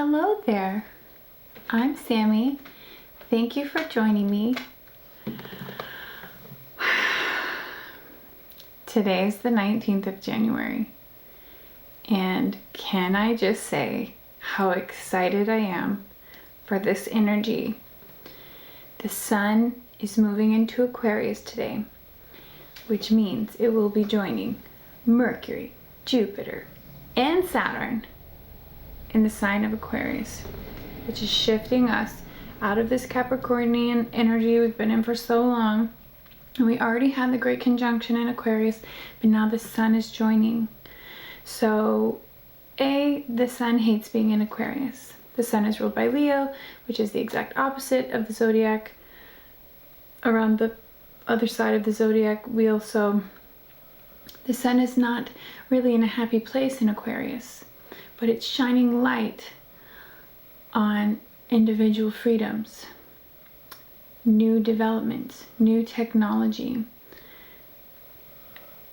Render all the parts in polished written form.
Hello there, I'm Sami. Thank you for joining me. Today is the 19th of January, and can I just say how excited I am for this energy. The sun is moving into Aquarius today, which means it will be joining Mercury, Jupiter, and Saturn in the sign of Aquarius, which is shifting us out of this Capricornian energy we've been in for so long. And we already had the great conjunction in Aquarius, but now the sun is joining. So the sun hates being in Aquarius. The sun is ruled by Leo, which is the exact opposite of the zodiac around the other side of the zodiac wheel. So the sun is not really in a happy place in Aquarius, but it's shining light on individual freedoms, new developments, new technology,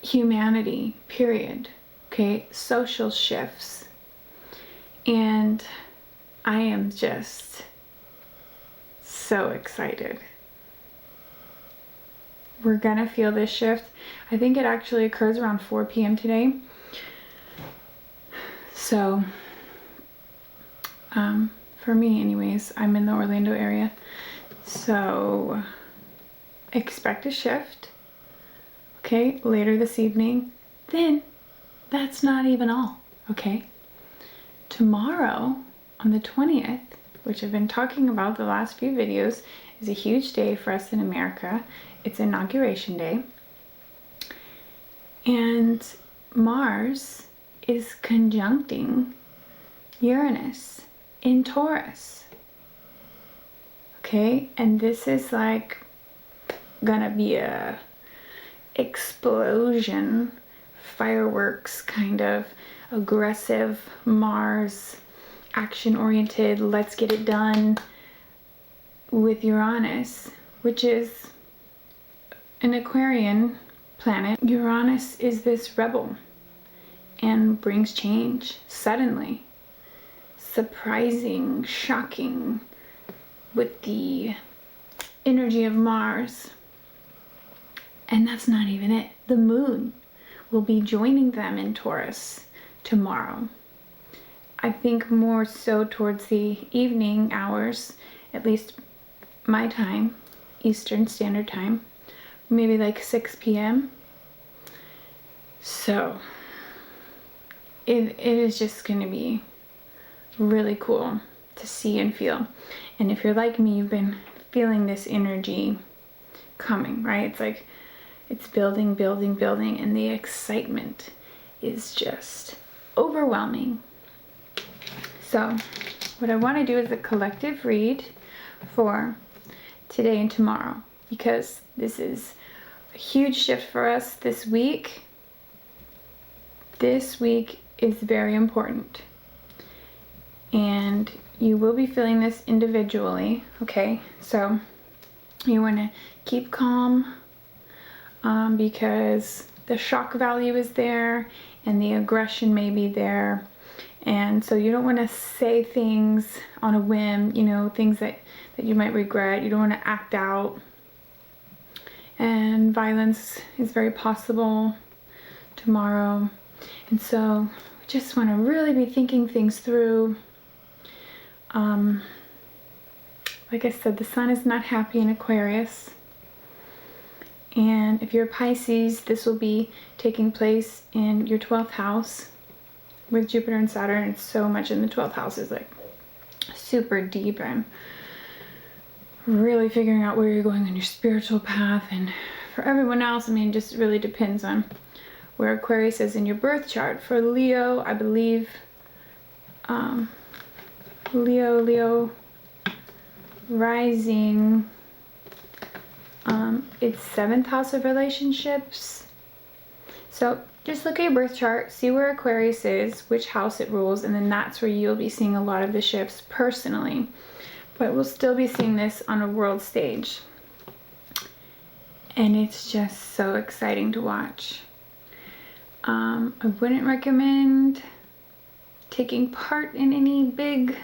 humanity, period. Okay, social shifts. And I am just so excited. We're gonna feel this shift. I think it actually occurs around 4 p.m. today. So, for me anyways, I'm in the Orlando area. So, expect a shift, okay, later this evening. Then, that's not even all, okay? Tomorrow, on the 20th, which I've been talking about the last few videos, is a huge day for us in America. It's Inauguration Day. And Mars is conjuncting Uranus in Taurus. Okay, and this is like gonna be a explosion, fireworks, kind of aggressive Mars, action-oriented, let's get it done with Uranus, which is an Aquarian planet. Uranus is this rebel and brings change suddenly, surprising, shocking, with the energy of Mars. And that's not even it. The moon will be joining them in Taurus tomorrow. I think more so towards the evening hours, at least my time, Eastern Standard Time, maybe like 6 p.m. So it is just going to be really cool to see and feel. And if you're like me, you've been feeling this energy coming, right? It's like it's building, building, building, and the excitement is just overwhelming. So what I want to do is a collective read for today and tomorrow, because this is a huge shift for us this week. This week is very important, and you will be feeling this individually, okay? So you want to keep calm, because the shock value is there and the aggression may be there, and so you don't want to say things on a whim, you know, things that you might regret. You don't want to act out, and violence is very possible tomorrow. And so we just want to really be thinking things through. Like I said, the sun is not happy in Aquarius. And if you're a Pisces, this will be taking place in your 12th house with Jupiter and Saturn. It's so much in the 12th house is like super deep and really figuring out where you're going on your spiritual path. And for everyone else, I mean, just really depends on where Aquarius is in your birth chart. For Leo, I believe Leo rising, it's 7th house of relationships. So just look at your birth chart, see where Aquarius is, which house it rules, and then that's where you'll be seeing a lot of the shifts personally. But we'll still be seeing this on a world stage. And it's just so exciting to watch. I wouldn't recommend taking part in any big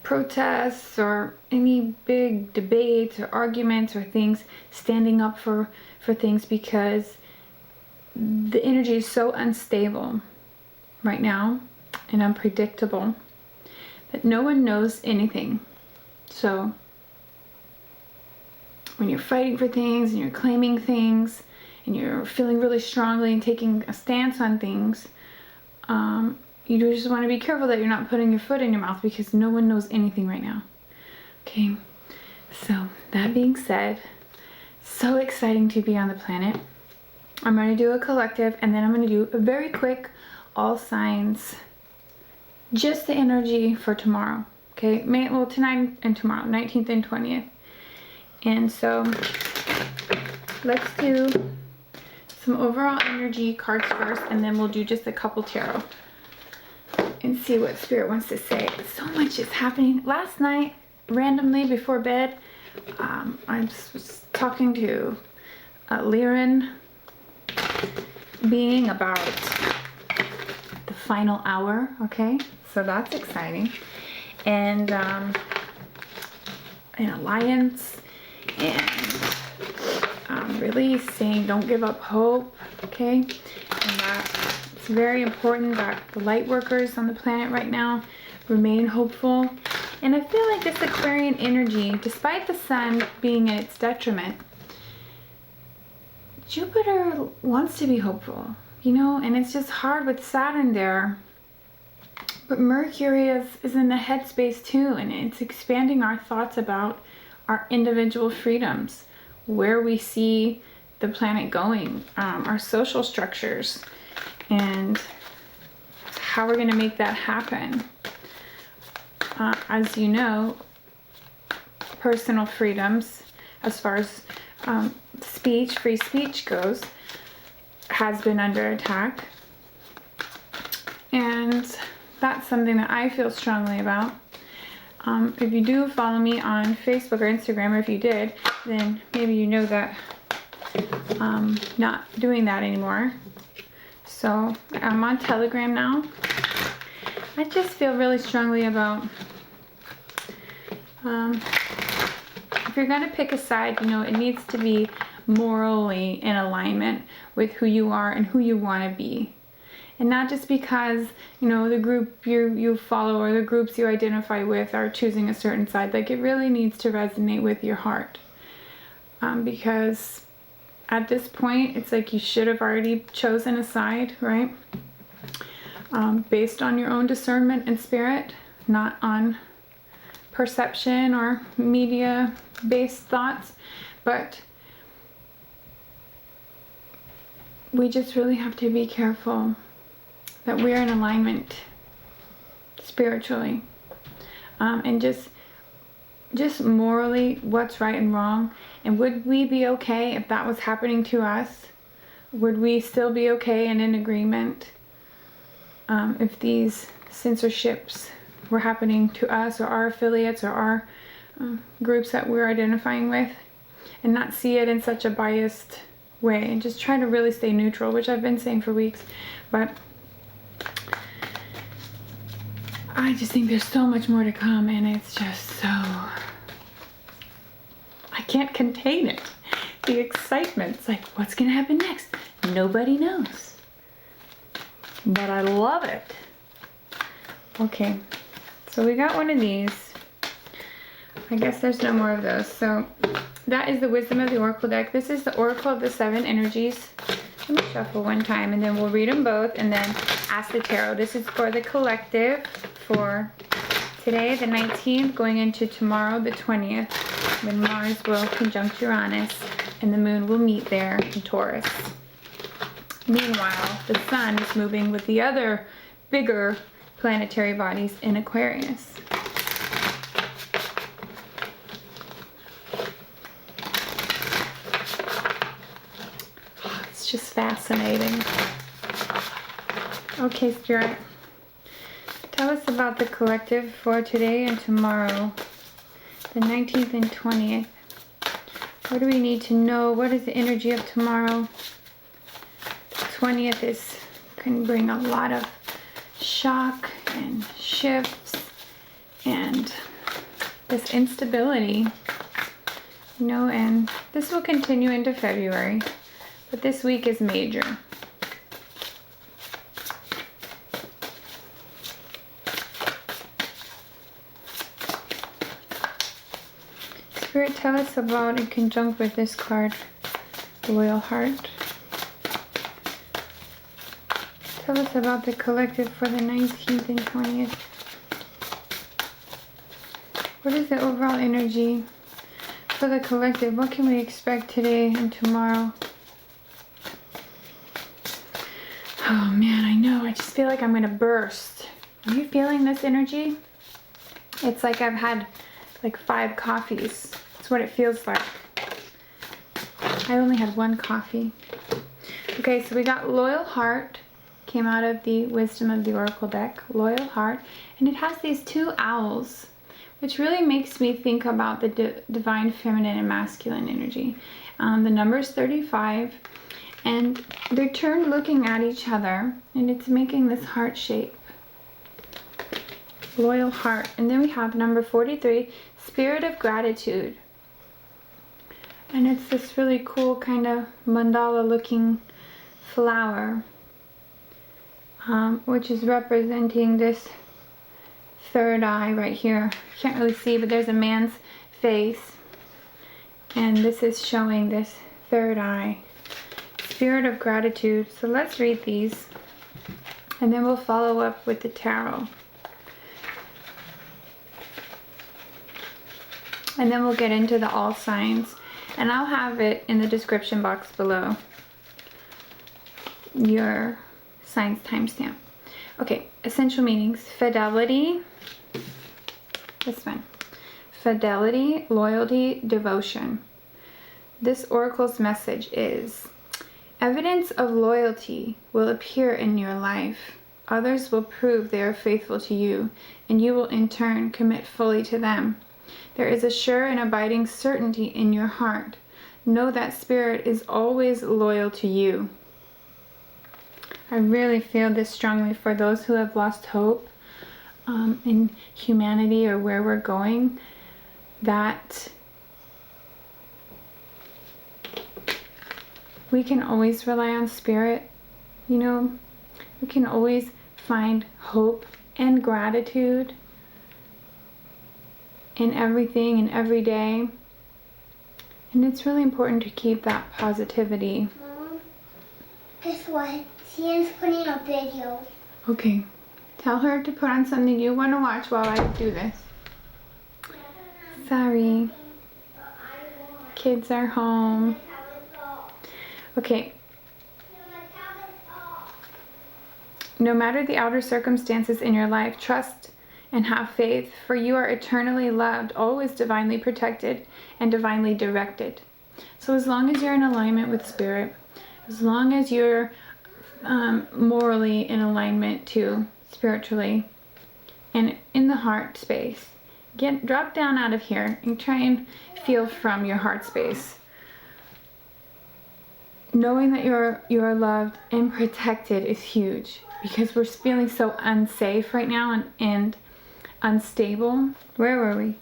protests or any big debates or arguments or things, standing up for things, because the energy is so unstable right now and unpredictable that no one knows anything. So when you're fighting for things and you're claiming things and you're feeling really strongly and taking a stance on things, you just want to be careful that you're not putting your foot in your mouth, because no one knows anything right now. Okay, so that being said, so exciting to be on the planet. I'm going to do a collective, and then I'm going to do a very quick all signs, just the energy for tomorrow. Okay, well, tonight and tomorrow, 19th and 20th. And so let's do some overall energy cards first, and then we'll do just a couple tarot and see what Spirit wants to say. So much is happening. Last night, randomly before bed, I was talking to a Lyran being about the final hour. Okay, so that's exciting. And an alliance, and really saying don't give up hope. Okay, and that it's very important that the light workers on the planet right now remain hopeful. And I feel like this Aquarian energy, despite the sun being at its detriment, Jupiter wants to be hopeful, you know, and it's just hard with Saturn there. But Mercury is in the headspace too, and it's expanding our thoughts about our individual freedoms, where we see the planet going, our social structures, and how we're going to make that happen. As you know, personal freedoms, as far as free speech goes, has been under attack. And that's something that I feel strongly about. If you do follow me on Facebook or Instagram, or if you did, then maybe you know that I'm not doing that anymore. So I'm on Telegram now. I just feel really strongly about, if you're going to pick a side, you know, it needs to be morally in alignment with who you are and who you want to be. And not just because, you know, the group you follow or the groups you identify with are choosing a certain side. Like, it really needs to resonate with your heart. Because at this point, it's like you should have already chosen a side, right? Based on your own discernment and spirit, not on perception or media-based thoughts. But we just really have to be careful that we're in alignment spiritually, and just morally, what's right and wrong. And would we be okay if that was happening to us? Would we still be okay and in agreement if these censorships were happening to us or our affiliates or our groups that we're identifying with, and not see it in such a biased way, and just try to really stay neutral, which I've been saying for weeks. But I just think there's so much more to come, and it's just so, I can't contain it. The excitement, it's like, what's gonna happen next? Nobody knows, but I love it. Okay, so we got one of these. I guess there's no more of those. So that is the Wisdom of the Oracle deck. This is the Oracle of the Seven Energies. Let me shuffle one time, and then we'll read them both, and then ask the tarot. This is for the collective for today, the 19th, going into tomorrow, the 20th, when Mars will conjunct Uranus, and the moon will meet there in Taurus. Meanwhile, the sun is moving with the other bigger planetary bodies in Aquarius. It's just fascinating. Okay, Spirit, tell us about the collective for today and tomorrow, the 19th and 20th. What do we need to know? What is the energy of tomorrow? The 20th can bring a lot of shock and shifts and this instability, you know, and this will continue into February, but this week is major. Spirit, tell us about, in conjunct with this card, Loyal Heart. Tell us about the collective for the 19th and 20th. What is the overall energy for the collective? What can we expect today and tomorrow? Oh man, I know. I just feel like I'm going to burst. Are you feeling this energy? It's like I've had like 5 coffees. That's what it feels like. I only had 1 coffee. Okay, so we got Loyal Heart. Came out of the Wisdom of the Oracle deck. Loyal Heart. And it has these 2 owls, which really makes me think about the divine feminine and masculine energy. The number is 35. And they're turned looking at each other. And it's making this heart shape. Loyal Heart. And then we have number 43. Spirit of Gratitude. And it's this really cool kind of mandala looking flower, which is representing this third eye right here. Can't really see, but there's a man's face, and this is showing this third eye. Spirit of Gratitude. So let's read these, and then we'll follow up with the tarot. And then we'll get into the all signs. And I'll have it in the description box below. Your signs timestamp. Okay, essential meanings. Fidelity. This one. Fidelity, loyalty, devotion. This oracle's message is: evidence of loyalty will appear in your life. Others will prove they are faithful to you, and you will in turn commit fully to them. There is a sure and abiding certainty in your heart. Know that Spirit is always loyal to you. I really feel this strongly for those who have lost hope in humanity or where we're going, that we can always rely on Spirit. You know, we can always find hope and gratitude in everything and every day. And it's really important to keep that positivity. Mom, guess what? Sien's putting a video. Okay. Tell her to put on something you want to watch while I do this. Sorry. Kids are home. Okay. No matter the outer circumstances in your life, trust and have faith, for you are eternally loved, always divinely protected, and divinely directed. So as long as you're in alignment with Spirit, as long as you're morally in alignment too, spiritually, and in the heart space, drop down out of here and try and feel from your heart space. Knowing that you're loved and protected is huge, because we're feeling so unsafe right now and unstable. Where were we?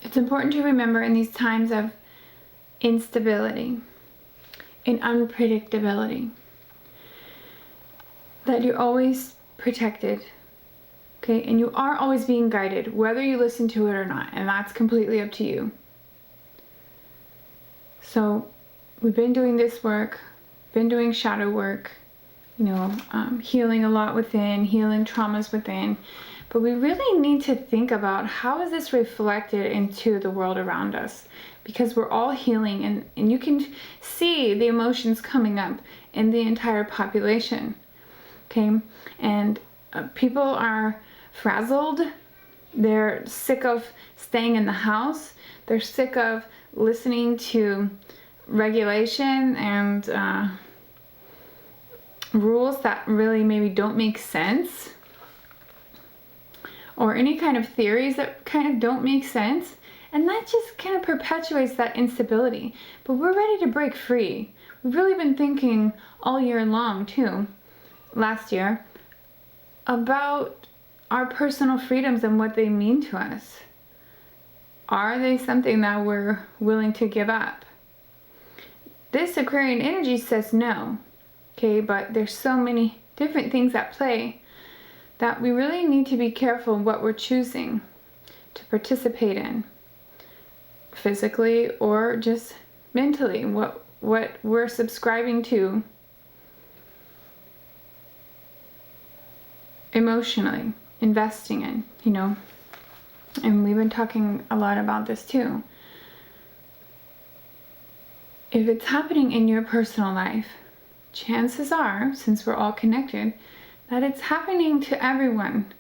It's important to remember in these times of instability and unpredictability that you're always protected, okay? And you are always being guided, whether you listen to it or not, and that's completely up to you. So we've been doing this work, been doing shadow work, you know, healing a lot within, healing traumas within. But we really need to think about how is this reflected into the world around us, because we're all healing, and you can see the emotions coming up in the entire population, okay? And people are frazzled. They're sick of staying in the house. They're sick of listening to regulation and rules that really maybe don't make sense, or any kind of theories that kind of don't make sense, and that just kind of perpetuates that instability. But we're ready to break free. We've really been thinking all year long too, last year, about our personal freedoms and what they mean to us. Are they something that we're willing to give up? This Aquarian energy says no. Okay, but there's so many different things at play that we really need to be careful what we're choosing to participate in, physically or just mentally, what we're subscribing to emotionally, investing in, you know. And we've been talking a lot about this too. If it's happening in your personal life, chances are, since we're all connected, that it's happening to everyone.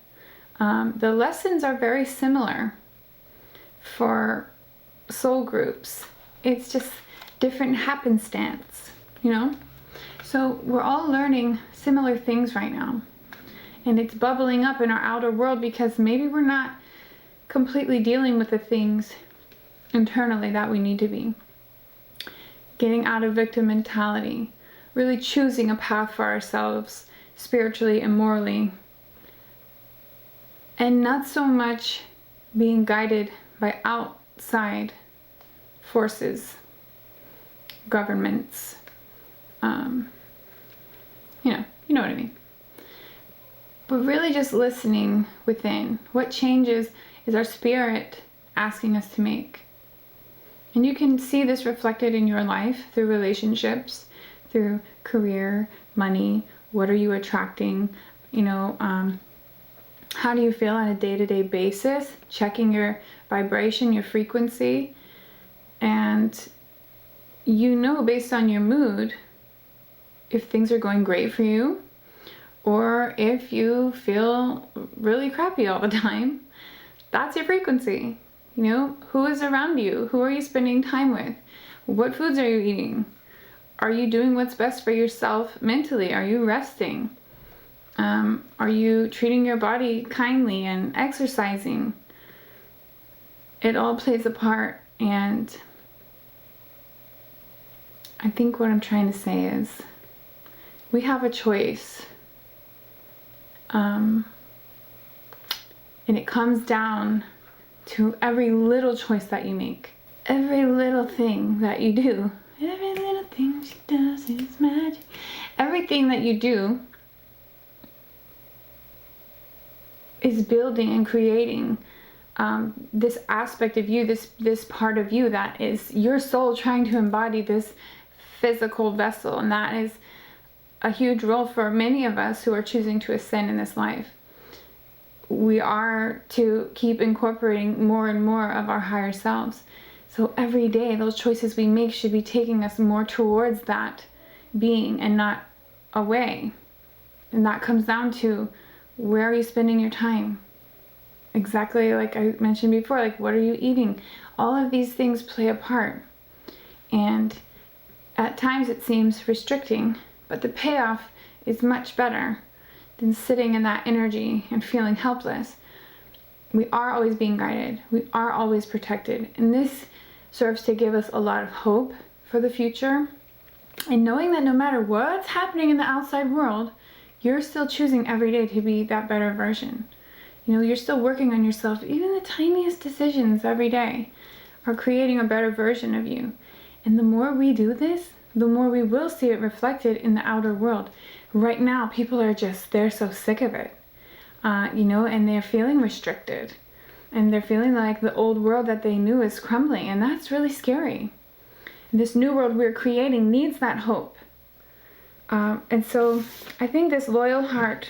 The lessons are very similar for soul groups. It's just different happenstance, you know? So we're all learning similar things right now. And it's bubbling up in our outer world because maybe we're not completely dealing with the things internally that we need to be. Getting out of victim mentality. Really choosing a path for ourselves, spiritually and morally. And not so much being guided by outside forces, governments, you know what I mean. But really just listening within. What changes is our spirit asking us to make? And you can see this reflected in your life through relationships, through career, money. What are you attracting? You know, how do you feel on a day-to-day basis? Checking your vibration, your frequency. And you know, based on your mood, if things are going great for you, or if you feel really crappy all the time. That's your frequency. You know, who is around you? Who are you spending time with? What foods are you eating? Are you doing what's best for yourself mentally? Are you resting? Are you treating your body kindly and exercising? It all plays a part, and I think what I'm trying to say is we have a choice. And it comes down to every little choice that you make. Every little thing that you do. Every little thing she does is magic. Everything that you do is building and creating this aspect of you, this part of you that is your soul trying to embody this physical vessel. And that is a huge role for many of us who are choosing to ascend in this life. We are to keep incorporating more and more of our higher selves. So every day, those choices we make should be taking us more towards that being and not away. And that comes down to, where are you spending your time? Exactly like I mentioned before, like what are you eating? All of these things play a part. And at times it seems restricting, but the payoff is much better than sitting in that energy and feeling helpless. We are always being guided. We are always protected. And this serves to give us a lot of hope for the future. And knowing that no matter what's happening in the outside world, you're still choosing every day to be that better version. You know, you're still working on yourself. Even the tiniest decisions every day are creating a better version of you. And the more we do this, the more we will see it reflected in the outer world. Right now, people are they're so sick of it, you know, and they're feeling restricted. And they're feeling like the old world that they knew is crumbling. And that's really scary. And this new world we're creating needs that hope. And so I think this loyal heart,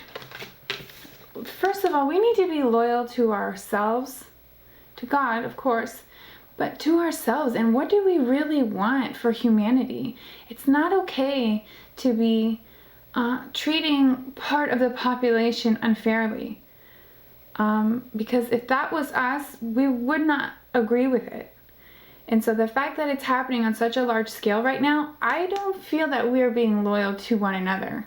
first of all, we need to be loyal to ourselves, to God, of course, but to ourselves. And what do we really want for humanity? It's not okay to be treating part of the population unfairly. Because if that was us, we would not agree with it. And so the fact that it's happening on such a large scale right now, I don't feel that we are being loyal to one another.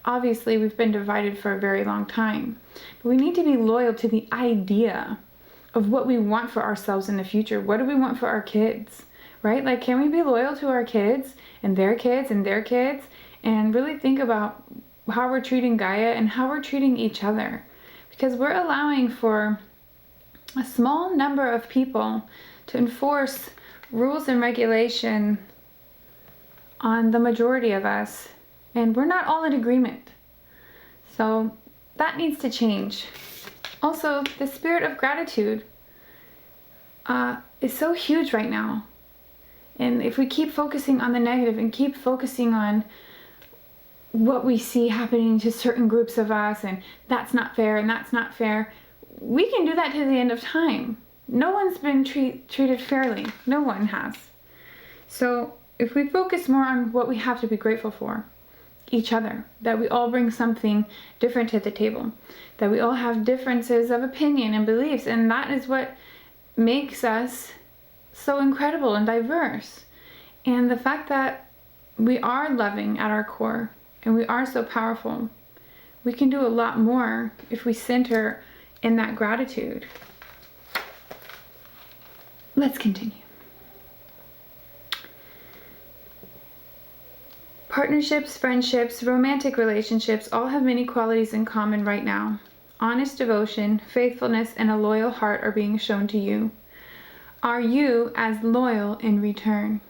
Obviously, we've been divided for a very long time. But we need to be loyal to the idea of what we want for ourselves in the future. What do we want for our kids, right? Like, can we be loyal to our kids and their kids and their kids? And really think about how we're treating Gaia and how we're treating each other. because we're allowing for a small number of people to enforce rules and regulation on the majority of us, and we're not all in agreement. So that needs to change. Also, the spirit of gratitude is so huge right now. And if we keep focusing on the negative and keep focusing on what we see happening to certain groups of us, and that's not fair and that's not fair, we can do that to the end of time. No one's been treated fairly. No one has. So if we focus more on what we have to be grateful for, each other, that we all bring something different to the table, that we all have differences of opinion and beliefs, and that is what makes us so incredible and diverse. And the fact that we are loving at our core and we are so powerful, we can do a lot more if we center in that gratitude. Let's continue. Partnerships, friendships, romantic relationships all have many qualities in common right now. Honest devotion, faithfulness, and a loyal heart are being shown to you. Are you as loyal in return?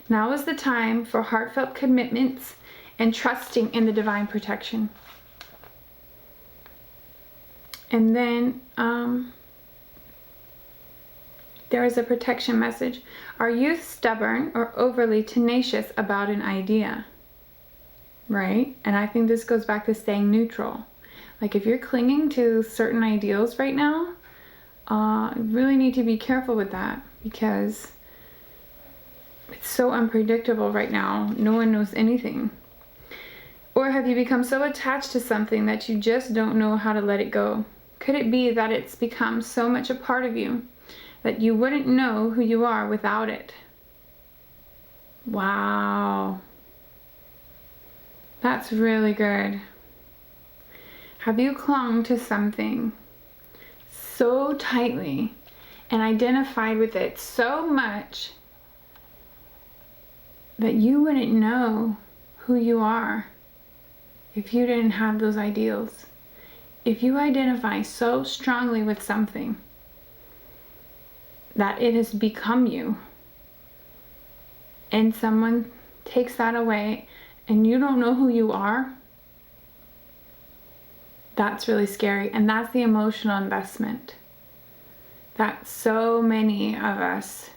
Now is the time for heartfelt commitments and trusting in the divine protection. And then there is a protection message. Are you stubborn or overly tenacious about an idea? Right? And I think this goes back to staying neutral. Like if you're clinging to certain ideals right now, you really need to be careful with that, because it's so unpredictable right now. No one knows anything. Or have you become so attached to something that you just don't know how to let it go? Could it be that it's become so much a part of you that you wouldn't know who you are without it? Wow. That's really good. Have you clung to something so tightly and identified with it so much that you wouldn't know who you are if you didn't have those ideals? If you identify so strongly with something that it has become you, and someone takes that away and you don't know who you are, that's really scary. And that's the emotional investment that so many of us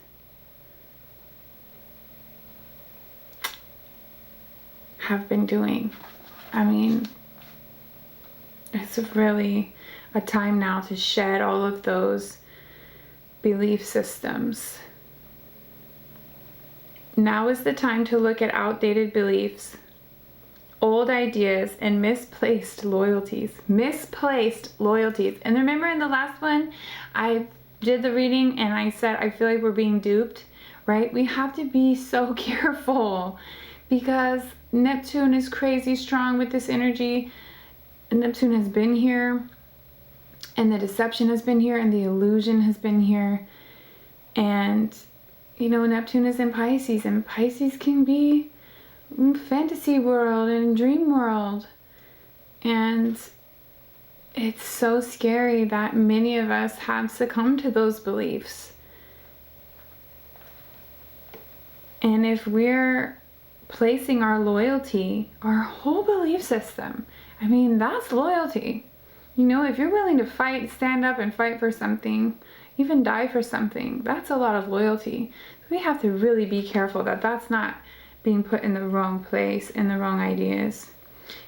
have been doing. I mean, it's really a time now to shed all of those belief systems. Now is the time to look at outdated beliefs, old ideas, and misplaced loyalties. Misplaced loyalties. And remember in the last one, I did the reading and I said, I feel like we're being duped, right? We have to be so careful because Neptune is crazy strong with this energy. Neptune has been here, and the deception has been here, and the illusion has been here. And, you know, Neptune is in Pisces, and Pisces can be fantasy world and dream world. And it's so scary that many of us have succumbed to those beliefs. And if we're placing our loyalty, our whole belief system, I mean, that's loyalty. You know, if you're willing to fight, stand up and fight for something, even die for something, that's a lot of loyalty. We have to really be careful that that's not being put in the wrong place and the wrong ideas.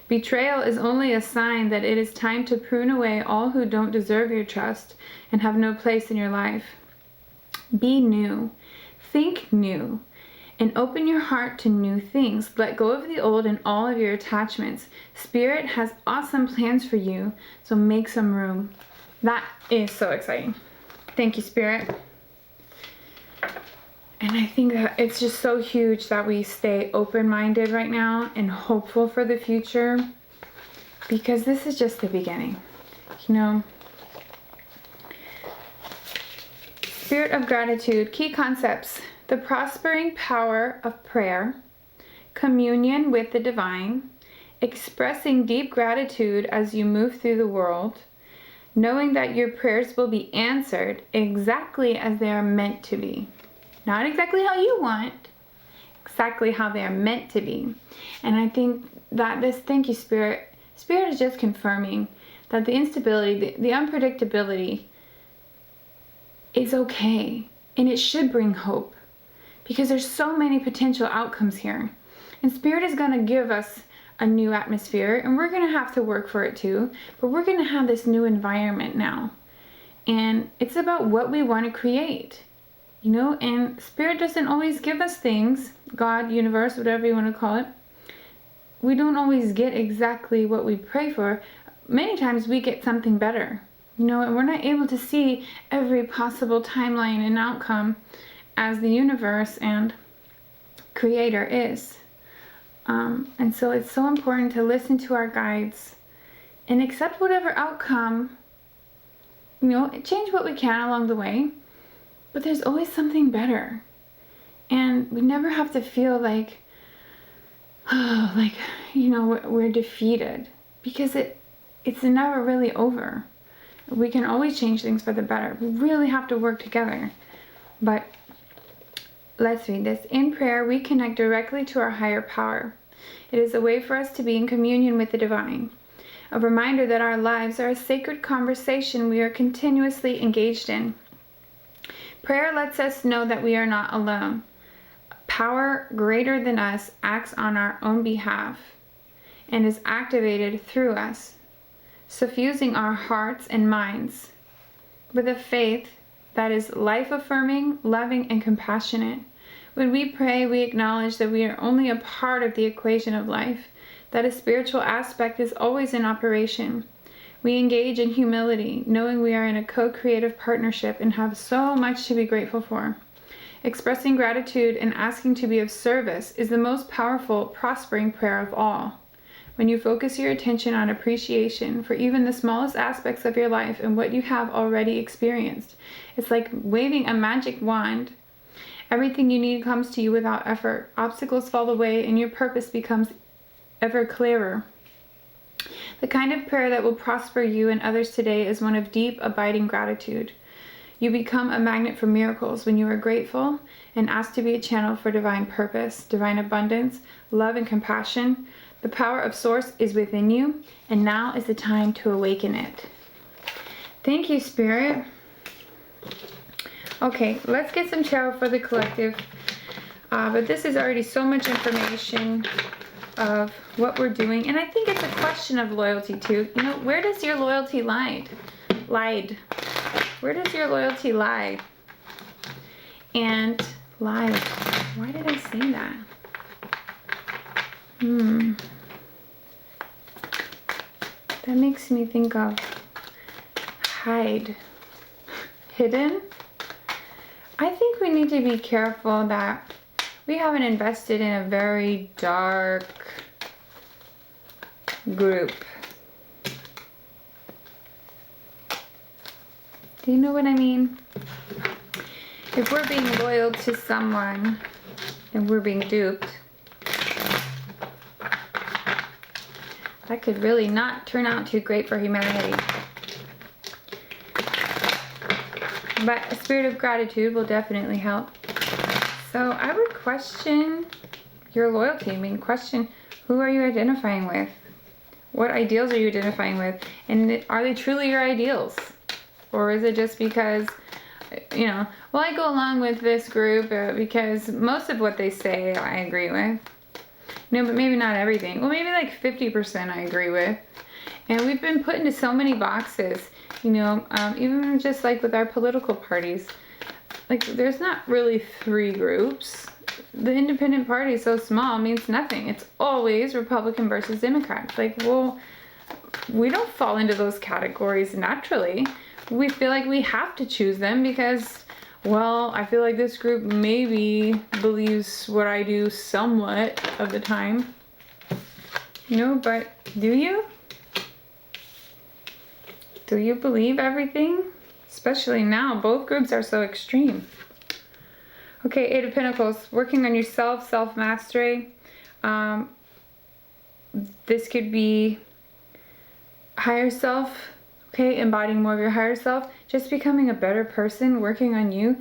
Betrayal is only a sign that it is time to prune away all who don't deserve your trust and have no place in your life. Be new. Think new. And open your heart to new things. Let go of the old and all of your attachments. Spirit has awesome plans for you, so make some room. That is so exciting. Thank you, Spirit. And I think that it's just so huge that we stay open-minded right now and hopeful for the future, because this is just the beginning. You know, Spirit of gratitude, key concepts: the prospering power of prayer, communion with the divine, expressing deep gratitude as you move through the world, knowing that your prayers will be answered exactly as they are meant to be. Not exactly how you want, exactly how they are meant to be. And I think that thank you, Spirit. Spirit is just confirming that the instability, the unpredictability is okay. And it should bring hope, because there's so many potential outcomes here. And Spirit is going to give us a new atmosphere, and we're going to have to work for it too. But we're going to have this new environment now. And it's about what we want to create. You know, and Spirit doesn't always give us things, God, universe, whatever you want to call it. We don't always get exactly what we pray for. Many times we get something better, you know, and we're not able to see every possible timeline and outcome as the universe and Creator is. And so it's so important to listen to our guides and accept whatever outcome, you know, change what we can along the way. But there's always something better. And we never have to feel like, oh, like, you know, we're defeated. Because it's never really over. We can always change things for the better. We really have to work together. But let's read this. In prayer, we connect directly to our higher power. It is a way for us to be in communion with the divine. A reminder that our lives are a sacred conversation we are continuously engaged in. Prayer lets us know that we are not alone. Power greater than us acts on our own behalf and is activated through us, suffusing our hearts and minds with a faith that is life-affirming, loving, and compassionate. When we pray, we acknowledge that we are only a part of the equation of life, that a spiritual aspect is always in operation. We engage in humility, knowing we are in a co-creative partnership and have so much to be grateful for. Expressing gratitude and asking to be of service is the most powerful, prospering prayer of all. When you focus your attention on appreciation for even the smallest aspects of your life and what you have already experienced, it's like waving a magic wand. Everything you need comes to you without effort. Obstacles fall away and your purpose becomes ever clearer. The kind of prayer that will prosper you and others today is one of deep, abiding gratitude. You become a magnet for miracles when you are grateful and ask to be a channel for divine purpose, divine abundance, love, and compassion. The power of Source is within you, and now is the time to awaken it. Thank you, Spirit. Okay, let's get some tarot for the collective. But this is already so much information of what we're doing, and I think it's a question of loyalty too. You know, where does your loyalty lie? Where does your loyalty lie? And lie. Why did I say that? That makes me think of hide. Hidden. I think we need to be careful that we haven't invested in a very dark group. Do you know what I mean? If we're being loyal to someone and we're being duped, that could really not turn out too great for humanity. But a spirit of gratitude will definitely help. So I would question your loyalty. I mean, question, who are you identifying with? What ideals are you identifying with? And are they truly your ideals? Or is it just because, you know, well, I go along with this group because most of what they say I agree with. No, but maybe not everything. Well, maybe like 50% I agree with. And we've been put into so many boxes, you know, even just like with our political parties. Like, there's not really 3 groups. The independent party is so small, it means nothing. It's always Republican versus Democrat. Like, well, we don't fall into those categories naturally. We feel like we have to choose them because, well, I feel like this group maybe believes what I do somewhat of the time. You know, but do you? Do you believe everything? Especially now, both groups are so extreme. Okay, 8 of Pentacles, working on yourself, self-mastery. This could be higher self, okay, embodying more of your higher self, just becoming a better person, working on you,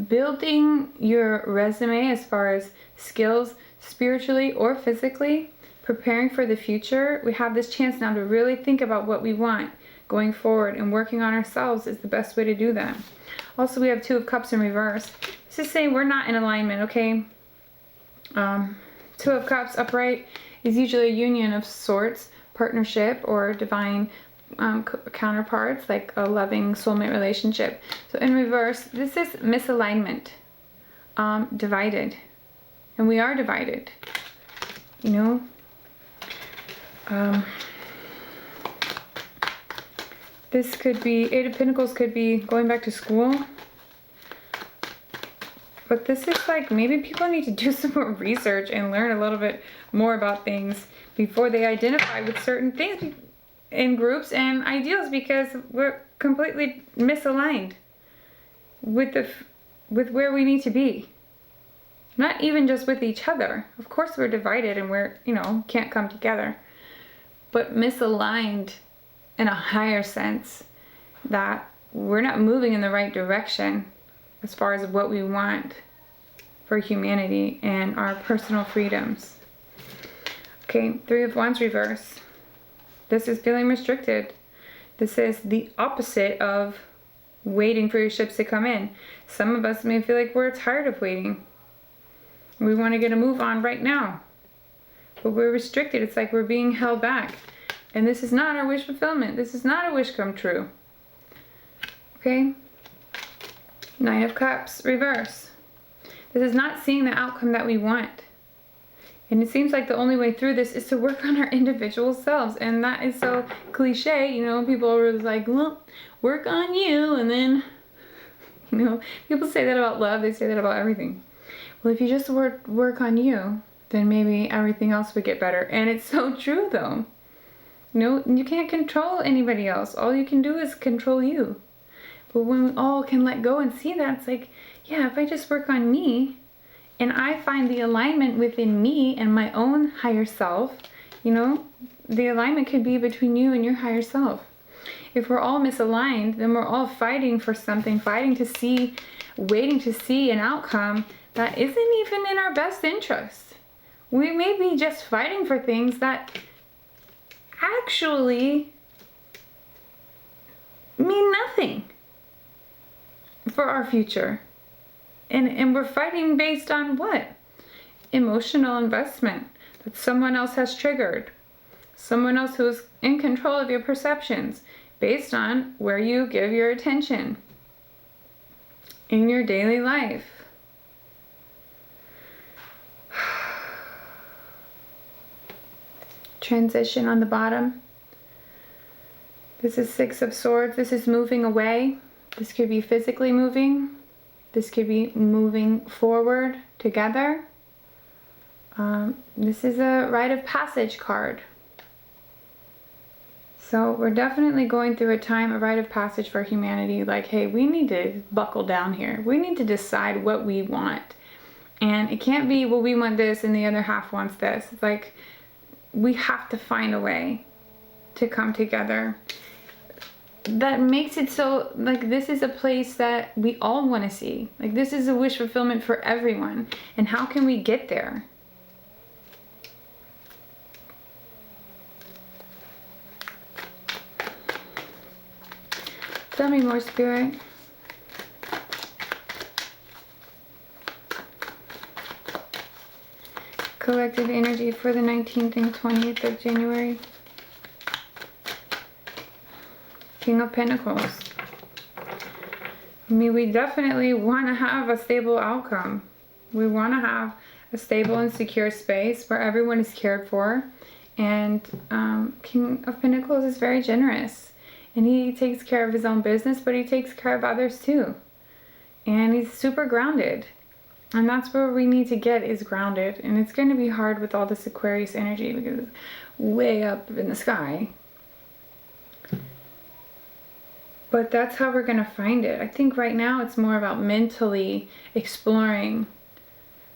building your resume as far as skills, spiritually or physically, preparing for the future. We have this chance now to really think about what we want going forward, and working on ourselves is the best way to do that. Also, we have Two of Cups in reverse. This is saying we're not in alignment, okay? Two of Cups upright is usually a union of sorts, partnership, or divine counterparts, like a loving soulmate relationship. So in reverse, this is misalignment, divided, and we are divided, you know. This could be, Eight of Pentacles could be going back to school, but this is like maybe people need to do some more research and learn a little bit more about things before they identify with certain things in groups and ideals, because we're completely misaligned with where we need to be. Not even just with each other. Of course we're divided and we're, you know, can't come together. But misaligned in a higher sense, that we're not moving in the right direction as far as what we want for humanity and our personal freedoms. Okay, Three of Wands reverse. This is feeling restricted. This is the opposite of waiting for your ships to come in. Some of us may feel like we're tired of waiting. We want to get a move on right now. But we're restricted. It's like we're being held back. And this is not our wish fulfillment. This is not a wish come true. Okay? Nine of Cups reverse. This is not seeing the outcome that we want. And it seems like the only way through this is to work on our individual selves. And that is so cliche, you know, people are like, well, work on you. And then, you know, people say that about love, they say that about everything. Well, if you just work on you, then maybe everything else would get better. And it's so true though. You know, you can't control anybody else. All you can do is control you. But when we all can let go and see that, it's like, yeah, if I just work on me, and I find the alignment within me and my own higher self, you know, the alignment could be between you and your higher self. If we're all misaligned, then we're all fighting for something, waiting to see an outcome that isn't even in our best interest. We may be just fighting for things that actually mean nothing for our future. And we're fighting based on what? Emotional investment that someone else has triggered. Someone else who's in control of your perceptions based on where you give your attention in your daily life. Transition on the bottom. This is Six of Swords. This is moving away. This could be physically moving. This could be moving forward together. This is a rite of passage card. So we're definitely going through a time, a rite of passage for humanity. Like, hey, we need to buckle down here. We need to decide what we want. And it can't be, well, we want this and the other half wants this. It's like, we have to find a way to come together that makes it so, like, this is a place that we all want to see. Like, this is a wish fulfillment for everyone. And how can we get there? Tell me more, Spirit. Collective energy for the 19th and 20th of January. King of Pentacles. I mean, we definitely want to have a stable outcome. We want to have a stable and secure space where everyone is cared for. And King of Pentacles is very generous. And he takes care of his own business, but he takes care of others too. And he's super grounded. And that's where we need to get, is grounded. And it's going to be hard with all this Aquarius energy because it's way up in the sky. But that's how we're going to find it. I think right now it's more about mentally exploring.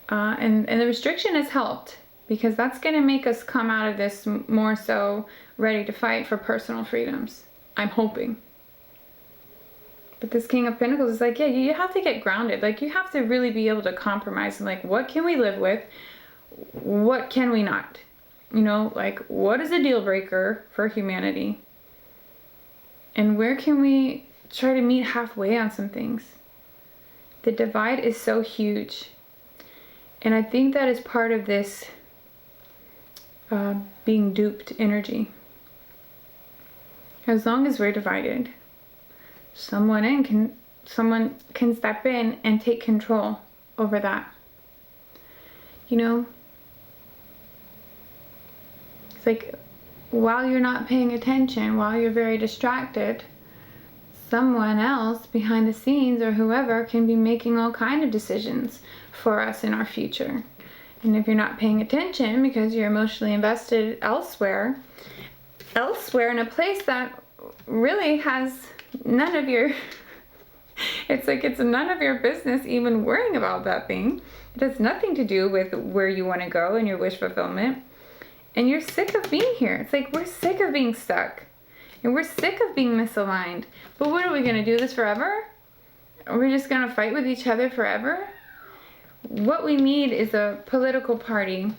And the restriction has helped. because that's going to make us come out of this more so ready to fight for personal freedoms. I'm hoping. But this King of Pentacles is like, yeah, you have to get grounded. Like, you have to really be able to compromise. And like, what can we live with? What can we not? You know, like, what is a deal breaker for humanity? And where can we try to meet halfway on some things? The divide is so huge. And I think that is part of this being duped energy. As long as we're divided, someone can step in and take control over that. You know? It's like, while you're not paying attention, while you're very distracted, someone else behind the scenes or whoever can be making all kind of decisions for us in our future. And if you're not paying attention because you're emotionally invested elsewhere in a place that really has none of your, it's like it's none of your business even worrying about that thing. It has nothing to do with where you want to go and your wish fulfillment. And you're sick of being here. It's like, we're sick of being stuck. And we're sick of being misaligned. But what are we going to do this forever? Are we just going to fight with each other forever? What we need is a political party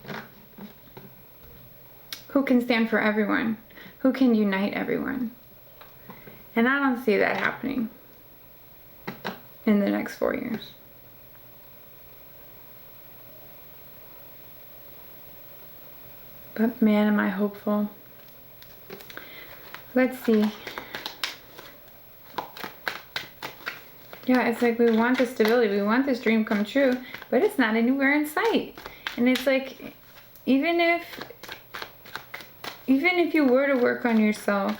who can stand for everyone, who can unite everyone. And I don't see that happening in the next 4 years. But man, am I hopeful. Let's see. Yeah, it's like we want this stability, we want this dream come true, but it's not anywhere in sight. And it's like, even if you were to work on yourself,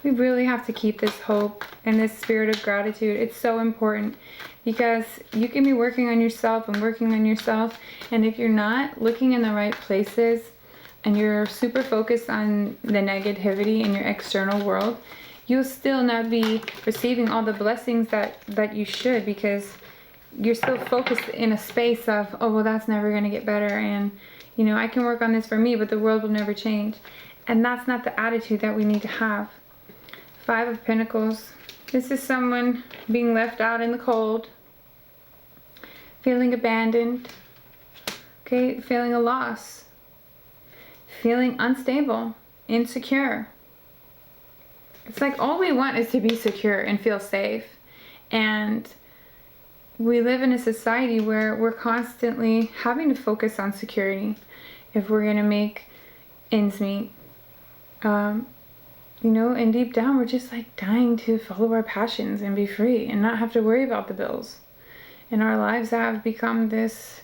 we really have to keep this hope and this spirit of gratitude. It's so important, because you can be working on yourself and working on yourself, and if you're not looking in the right places and you're super focused on the negativity in your external world, you'll still not be receiving all the blessings that you should, because you're still focused in a space of, oh, well, that's never going to get better, and, you know, I can work on this for me, but the world will never change. And that's not the attitude that we need to have. 5 of Pentacles. This is someone being left out in the cold, feeling abandoned, okay, feeling a loss, feeling unstable, insecure. It's like all we want is to be secure and feel safe. And we live in a society where we're constantly having to focus on security if we're going to make ends meet. You know, and deep down we're just like dying to follow our passions and be free and not have to worry about the bills. And our lives have become this,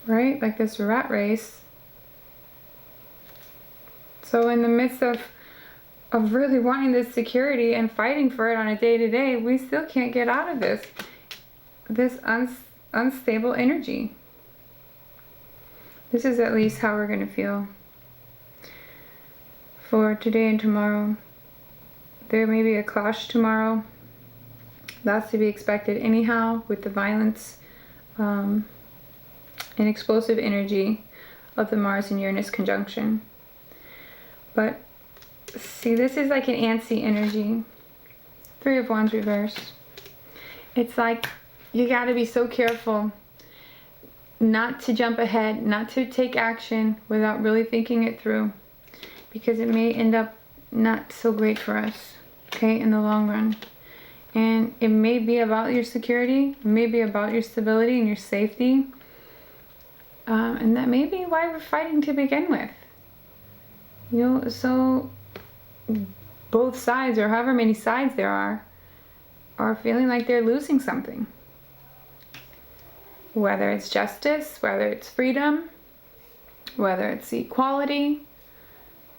right? Like this rat race. So in the midst of really wanting this security and fighting for it on a day-to-day, we still can't get out of this unstable energy. This is at least how we're going to feel for today and tomorrow. There may be a clash tomorrow. That's to be expected anyhow, with the violence and explosive energy of the Mars and Uranus conjunction. But see, this is like an antsy energy. 3 of Wands reversed. It's like you got to be so careful not to jump ahead, not to take action without really thinking it through, because it may end up not so great for us, okay, in the long run. And it may be about your security, it may be about your stability and your safety, and that may be why we're fighting to begin with. You know, so both sides, or however many sides there are feeling like they're losing something. Whether it's justice, whether it's freedom, whether it's equality,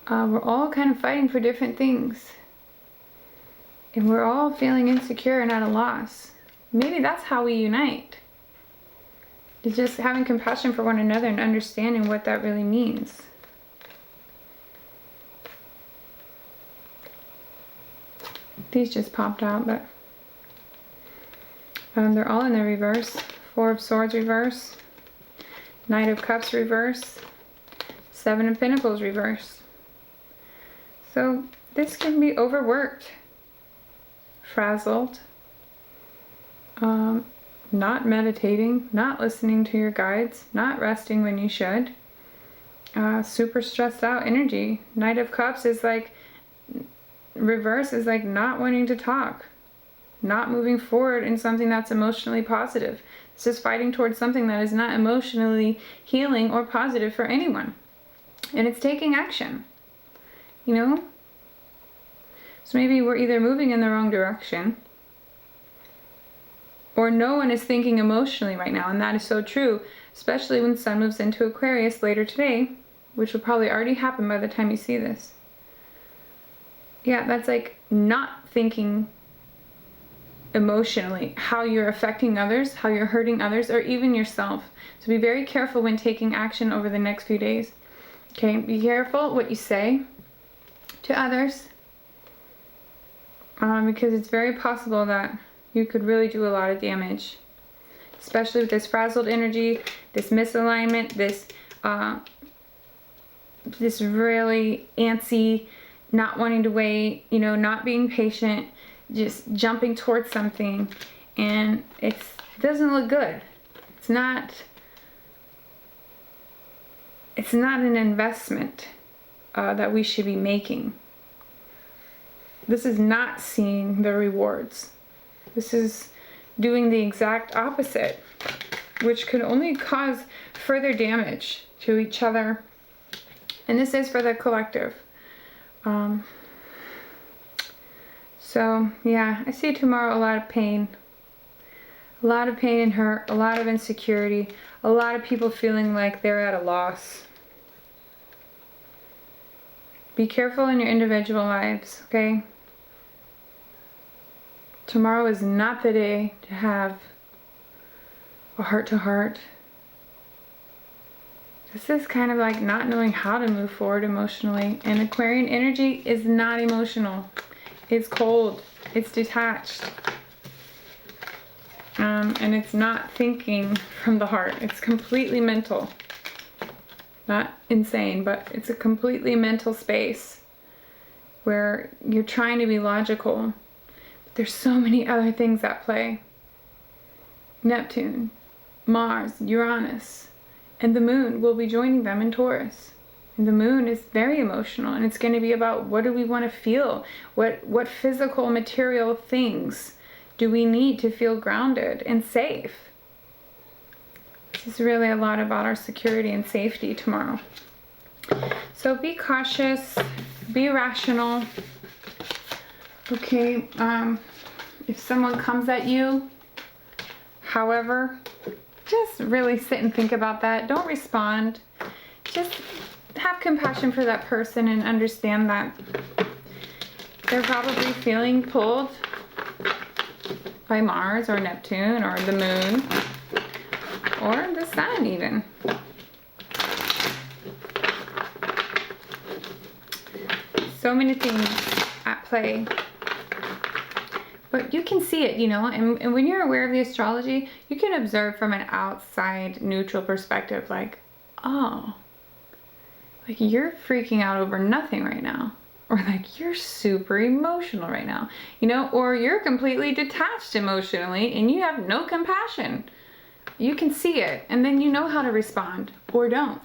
we're all kind of fighting for different things. And we're all feeling insecure and at a loss. Maybe that's how we unite. It's just having compassion for one another and understanding what that really means. These just popped out, but they're all in the reverse Four of Swords reverse. Knight of Cups reverse. Seven of Pentacles reverse. So this can be overworked, frazzled, not meditating, not listening to your guides, not resting when you should. Super stressed out energy. Knight of Cups is like, reverse is like not wanting to talk, not moving forward in something that's emotionally positive. It's just fighting towards something that is not emotionally healing or positive for anyone. And it's taking action, you know? So maybe we're either moving in the wrong direction, or no one is thinking emotionally right now, and that is so true, especially when Sun moves into Aquarius later today, which will probably already happen by the time you see this. Yeah, that's like not thinking emotionally how you're affecting others, how you're hurting others, or even yourself. So be very careful when taking action over the next few days. Okay, be careful what you say to others, because it's very possible that you could really do a lot of damage, especially with this frazzled energy, this misalignment, this really antsy, not wanting to wait, you know, not being patient, just jumping towards something, and it doesn't look good. It's not an investment that we should be making. This is not seeing the rewards. This is doing the exact opposite, which could only cause further damage to each other. And this is for the collective. So yeah, I see tomorrow a lot of pain. A lot of pain and hurt, a lot of insecurity, a lot of people feeling like they're at a loss. Be careful in your individual lives, okay? Tomorrow is not the day to have a heart-to-heart. This is kind of like not knowing how to move forward emotionally. And Aquarian energy is not emotional. It's cold. It's detached. And it's not thinking from the heart. It's completely mental. Not insane, but it's a completely mental space where you're trying to be logical. But there's so many other things at play. Neptune, Mars, Uranus, and the moon will be joining them in Taurus. And the moon is very emotional, and it's going to be about what do we want to feel? What physical, material things do we need to feel grounded and safe? This is really a lot about our security and safety tomorrow. So be cautious, be rational. Okay, if someone comes at you, however, just really sit and think about that. Don't respond. Just have compassion for that person and understand that they're probably feeling pulled by Mars or Neptune or the moon or the sun even. So many things at play. But you can see it, you know, and when you're aware of the astrology, you can observe from an outside neutral perspective, like, oh, like you're freaking out over nothing right now. Or like you're super emotional right now, you know, or you're completely detached emotionally and you have no compassion. You can see it, and then you know how to respond or don't.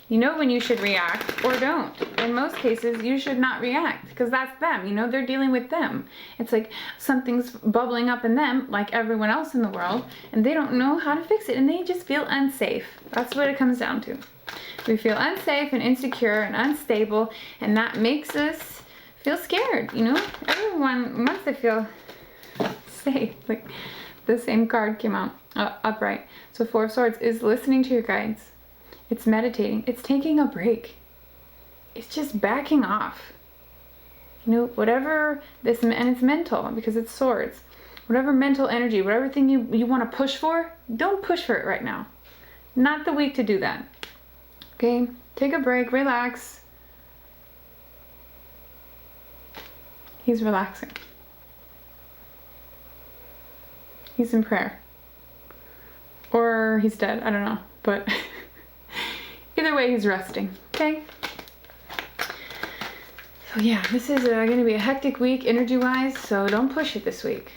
You know when you should react or don't. In most cases, you should not react because that's them. You know, they're dealing with them. It's like something's bubbling up in them like everyone else in the world, and they don't know how to fix it, and they just feel unsafe. That's what it comes down to. We feel unsafe and insecure and unstable, and that makes us feel scared, you know? Everyone wants to feel safe. Like the same card came out upright. So Four of Swords is listening to your guides. It's meditating. It's taking a break. It's just backing off. You know, whatever this, and it's mental because it's swords. Whatever mental energy, whatever thing you want to push for, don't push for it right now. Not the week to do that. Okay, take a break, relax. He's relaxing. He's in prayer. Or he's dead, I don't know. But either way, he's resting, okay? So yeah, this is going to be a hectic week energy-wise, so don't push it this week.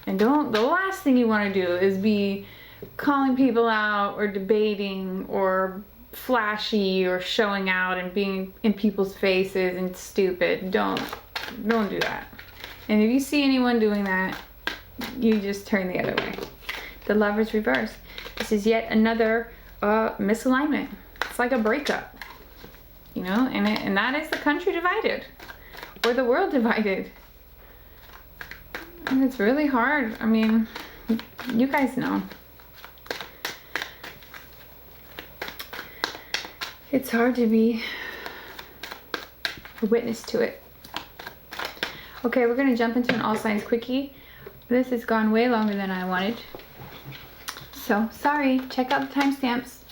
And the last thing you want to do is be calling people out or debating or flashy or showing out and being in people's faces and stupid. Don't do that. And if you see anyone doing that, you just turn the other way. The Lovers reverse. This is yet another misalignment. It's like a breakup, you know, and that is the country divided or the world divided. And it's really hard. I mean, you guys know. It's hard to be a witness to it. Okay, we're going to jump into an all signs quickie. This has gone way longer than I wanted. So, sorry. Check out the timestamps.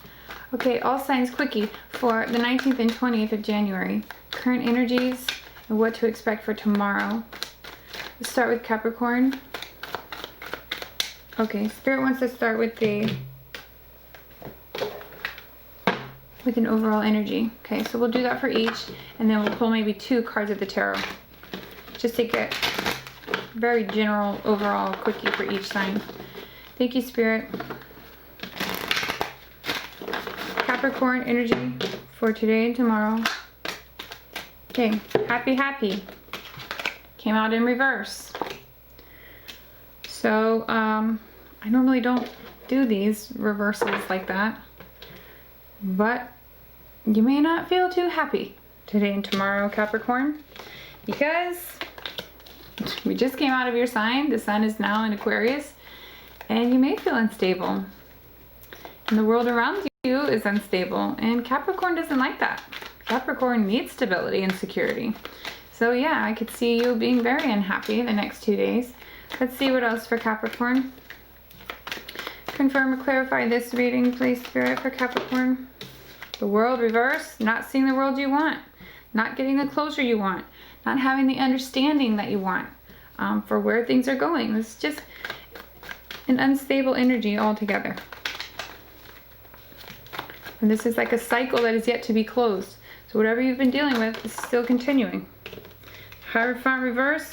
Okay, all signs quickie for the 19th and 20th of January. Current energies and what to expect for tomorrow. Let's start with Capricorn. Okay, Spirit wants to start with an overall energy. Okay, so we'll do that for each, and then we'll pull maybe 2 cards of the tarot. Just to get very general overall quickie for each sign. Thank you, Spirit. Capricorn energy for today and tomorrow. Okay, happy. Came out in reverse. So, I normally don't do these reversals like that. But you may not feel too happy today and tomorrow, Capricorn, because we just came out of your sign. The sun is now in Aquarius, and you may feel unstable. And the world around you is unstable, and Capricorn doesn't like that. Capricorn needs stability and security. So yeah, I could see you being very unhappy the next 2 days. Let's see what else for Capricorn. Confirm or clarify this reading, please, Spirit, for Capricorn. The world reverse, not seeing the world you want, not getting the closure you want, not having the understanding that you want for where things are going. It's just an unstable energy altogether. And this is like a cycle that is yet to be closed. So whatever you've been dealing with is still continuing. Hierophant reverse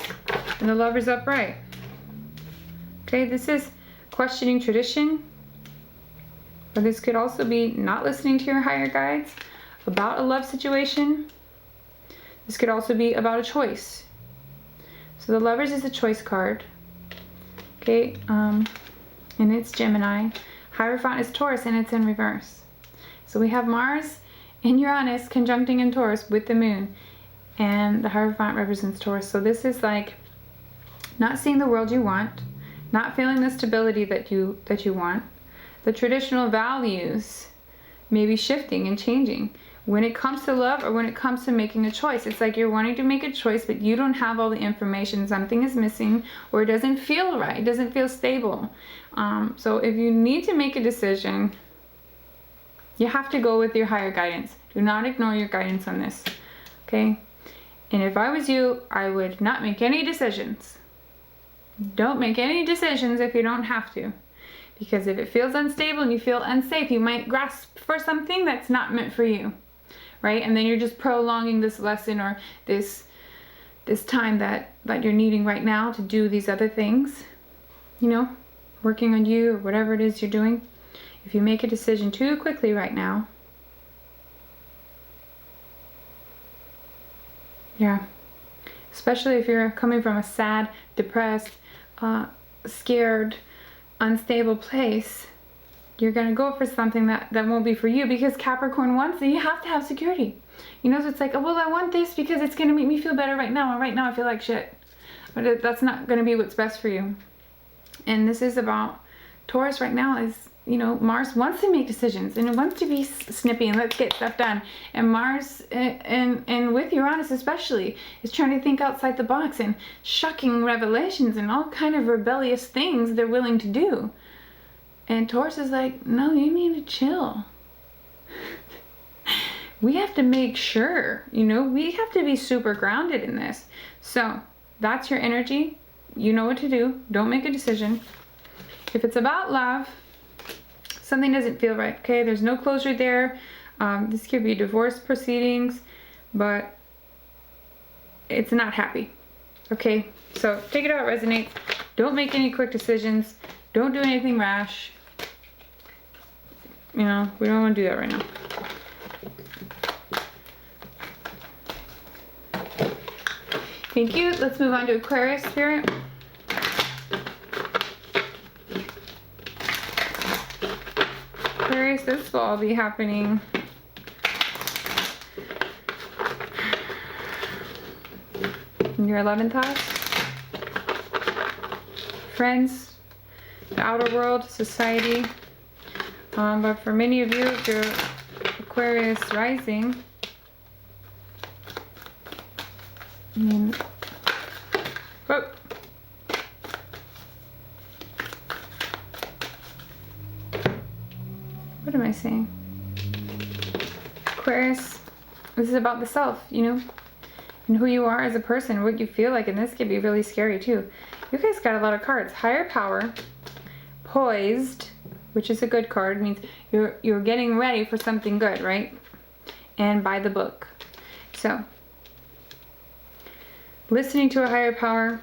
and the Lovers upright. Okay, this is questioning tradition. But this could also be not listening to your higher guides about a love situation. This could also be about a choice. So the Lovers is a choice card. Okay, and it's Gemini. Hierophant is Taurus and it's in reverse. So we have Mars and Uranus conjuncting in Taurus with the moon. And the Hierophant represents Taurus. So this is like not seeing the world you want, not feeling the stability that you want. The traditional values may be shifting and changing. When it comes to love or when it comes to making a choice, it's like you're wanting to make a choice, but you don't have all the information. Something is missing, or it doesn't feel right. It doesn't feel stable. So if you need to make a decision, you have to go with your higher guidance. Do not ignore your guidance on this. Okay? And if I was you, I would not make any decisions. Don't make any decisions if you don't have to. Because if it feels unstable and you feel unsafe, you might grasp for something that's not meant for you, right? And then you're just prolonging this lesson or this time that you're needing right now to do these other things, you know, working on you or whatever it is you're doing. If you make a decision too quickly right now, yeah, especially if you're coming from a sad, depressed, scared, unstable place, you're gonna go for something that won't be for you, because Capricorn wants it. You have to have security. You know, so it's like, oh, well, I want this because it's gonna make me feel better right now, and right now I feel like shit. But that's not gonna be what's best for you. And this is about Taurus right now. Is, you know, Mars wants to make decisions and it wants to be snippy and let's get stuff done. And Mars and with Uranus especially is trying to think outside the box and shocking revelations and all kind of rebellious things they're willing to do. And Taurus is like, no, you need to chill. We have to make sure, you know, we have to be super grounded in this. So that's your energy. You know what to do. Don't make a decision. If it's about love, something doesn't feel right, okay? There's no closure there. This could be divorce proceedings, but it's not happy, okay? So take it how it resonates. Don't make any quick decisions. Don't do anything rash. You know, we don't want to do that right now. Thank you. Let's move on to Aquarius spirit. Aquarius, this will all be happening in your 11th house. Friends, the outer world, society. But for many of you, if you're Aquarius rising, whoop. What am I saying? Aquarius, this is about the self, you know, and who you are as a person, what you feel like, and this could be really scary too. You guys got a lot of cards. Higher power, poised, which is a good card, means you're getting ready for something good, right? And by the book. So, listening to a higher power,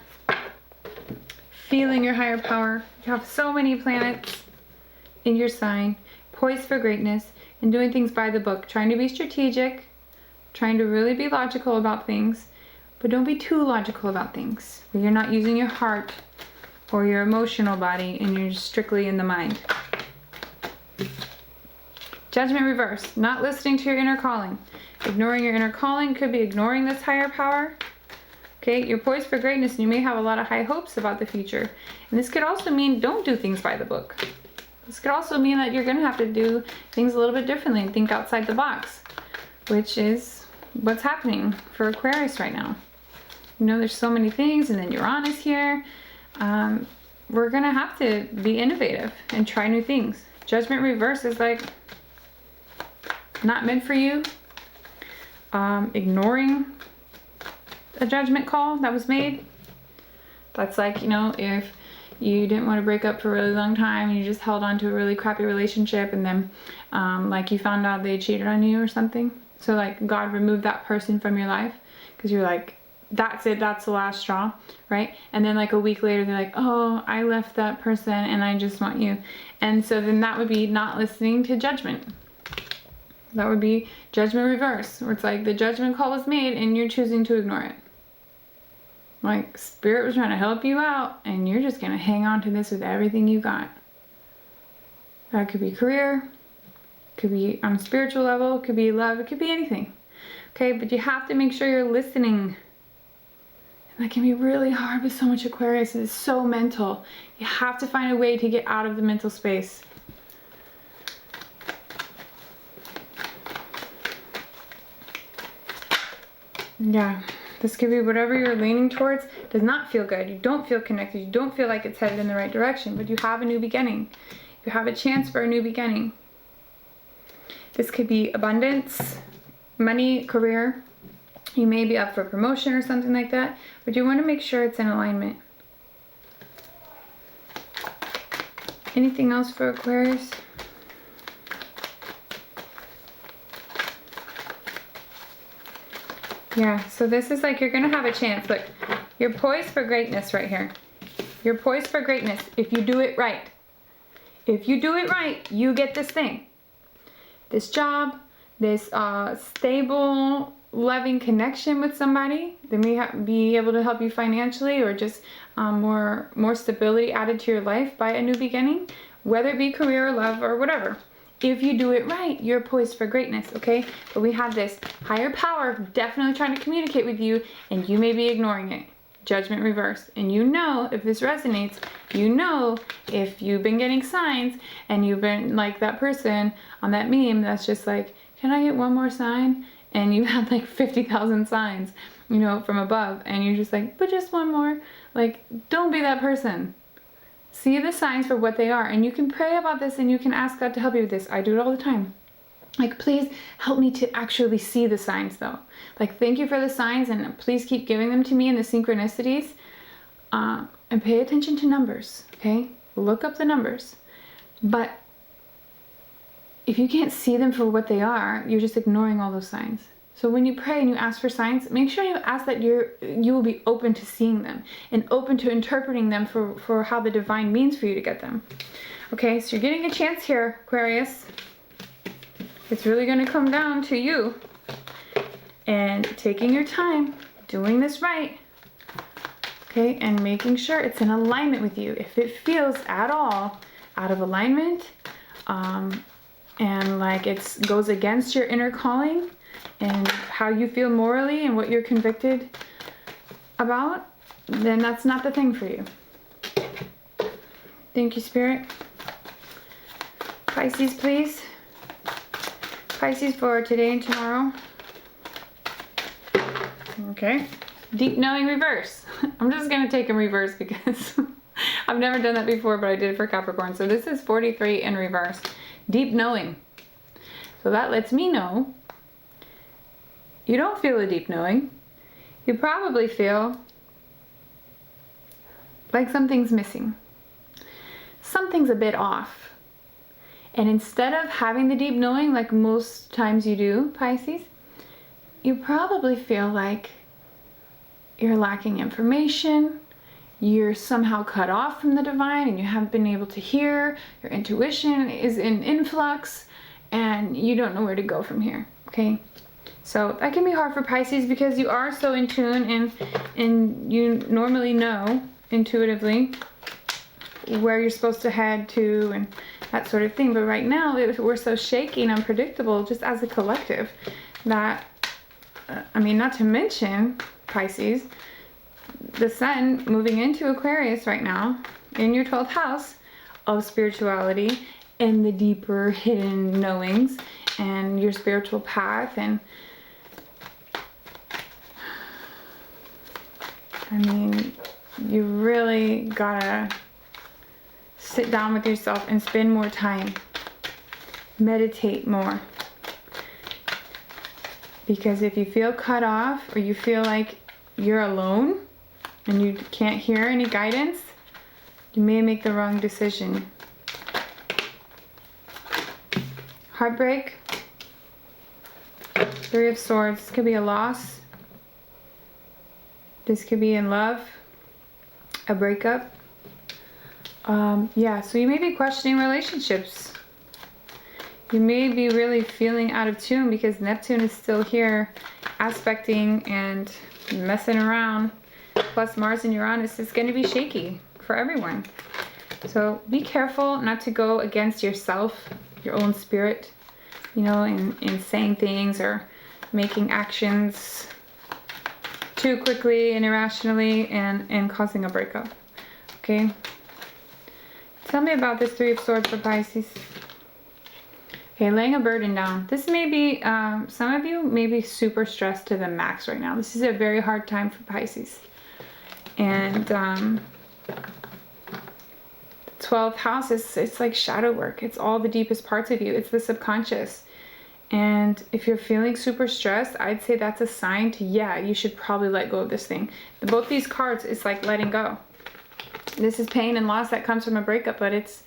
feeling your higher power. You have so many planets in your sign, poised for greatness, and doing things by the book. Trying to be strategic, trying to really be logical about things, but don't be too logical about things, where you're not using your heart or your emotional body and you're strictly in the mind. Judgment reverse, not listening to your inner calling. Ignoring your inner calling could be ignoring this higher power. Okay, you're poised for greatness and you may have a lot of high hopes about the future. And this could also mean don't do things by the book. This could also mean that you're going to have to do things a little bit differently and think outside the box, which is what's happening for Aquarius right now. You know, there's so many things, and then Uranus here. We're going to have to be innovative and try new things. Judgment reverse is like not meant for you. Ignoring a judgment call that was made. That's like, you know, if you didn't want to break up for a really long time and you just held on to a really crappy relationship, and then like you found out they cheated on you or something. So like God removed that person from your life because you're like, that's it, that's the last straw, right? And then like a week later they're like, oh, I left that person and I just want you. And so then that would be not listening to judgment. That would be judgment reverse, where it's like the judgment call was made and you're choosing to ignore it. Like Spirit was trying to help you out and you're just going to hang on to this with everything you got. That could be career, could be on a spiritual level, it could be love, it could be anything. Okay, but you have to make sure you're listening. And that can be really hard with so much Aquarius. It's so mental. You have to find a way to get out of the mental space. Yeah, this could be whatever you're leaning towards does not feel good. You don't feel connected. You don't feel like it's headed in the right direction, but you have a new beginning. You have a chance for a new beginning. This could be abundance, money, career. You may be up for promotion or something like that, but you want to make sure it's in alignment. Anything else for Aquarius? Yeah, so this is like you're going to have a chance. Look, you're poised for greatness right here. You're poised for greatness if you do it right. If you do it right, you get this thing. This job, this stable, loving connection with somebody. They may be able to help you financially, or just more stability added to your life by a new beginning, whether it be career or love or whatever. If you do it right, you're poised for greatness, okay? But we have this higher power definitely trying to communicate with you, and you may be ignoring it. Judgment reverse. And you know, if this resonates, you know if you've been getting signs and you've been like that person on that meme that's just like, can I get one more sign? And you had like 50,000 signs, you know, from above, and you're just like, but just one more. Like, don't be that person. See the signs for what they are, and you can pray about this and you can ask God to help you with this. I do it all the time. Like, please help me to actually see the signs though. Like, thank you for the signs, and please keep giving them to me in the synchronicities. And pay attention to numbers, okay? Look up the numbers. But if you can't see them for what they are, you're just ignoring all those signs. So when you pray and you ask for signs, make sure you ask that you will be open to seeing them and open to interpreting them for how the divine means for you to get them. Okay, so you're getting a chance here, Aquarius. It's really going to come down to you and taking your time, doing this right, okay, and making sure it's in alignment with you. If it feels at all out of alignment, and like it goes against your inner calling and how you feel morally and what you're convicted about, then that's not the thing for you. Thank you, Spirit. Pisces, please. Pisces for today and tomorrow. Okay. Deep knowing reverse. I'm just going to take in reverse because I've never done that before, but I did it for Capricorn. So this is 43 in reverse. Deep knowing. So that lets me know you don't feel a deep knowing. You probably feel like something's missing. Something's a bit off. And instead of having the deep knowing like most times you do, Pisces, you probably feel like you're lacking information, you're somehow cut off from the divine and you haven't been able to hear, your intuition is in influx, and you don't know where to go from here, okay? So that can be hard for Pisces because you are so in tune and you normally know intuitively where you're supposed to head to and that sort of thing. But right now we're so shaky and unpredictable just as a collective that, I mean, not to mention Pisces, the sun moving into Aquarius right now in your 12th house of spirituality and the deeper hidden knowings and your spiritual path. And I mean, you really gotta sit down with yourself and spend more time, meditate more. Because if you feel cut off or you feel like you're alone and you can't hear any guidance, you may make the wrong decision. Heartbreak. 3 of Swords. This could be a loss. This could be in love. A breakup. Yeah, so you may be questioning relationships. You may be really feeling out of tune because Neptune is still here aspecting and messing around. Plus Mars and Uranus is going to be shaky for everyone. So be careful not to go against yourself, your own spirit, you know, in saying things or making actions too quickly and irrationally and causing a breakup. Okay? Tell me about this 3 of Swords for Pisces. Okay, laying a burden down. This may be, some of you may be super stressed to the max right now. This is a very hard time for Pisces. And 12th house, it's like shadow work. It's all the deepest parts of you. It's the subconscious. And if you're feeling super stressed, I'd say that's a sign to, yeah, you should probably let go of this thing. Both these cards, it's like letting go. This is pain and loss that comes from a breakup, but it's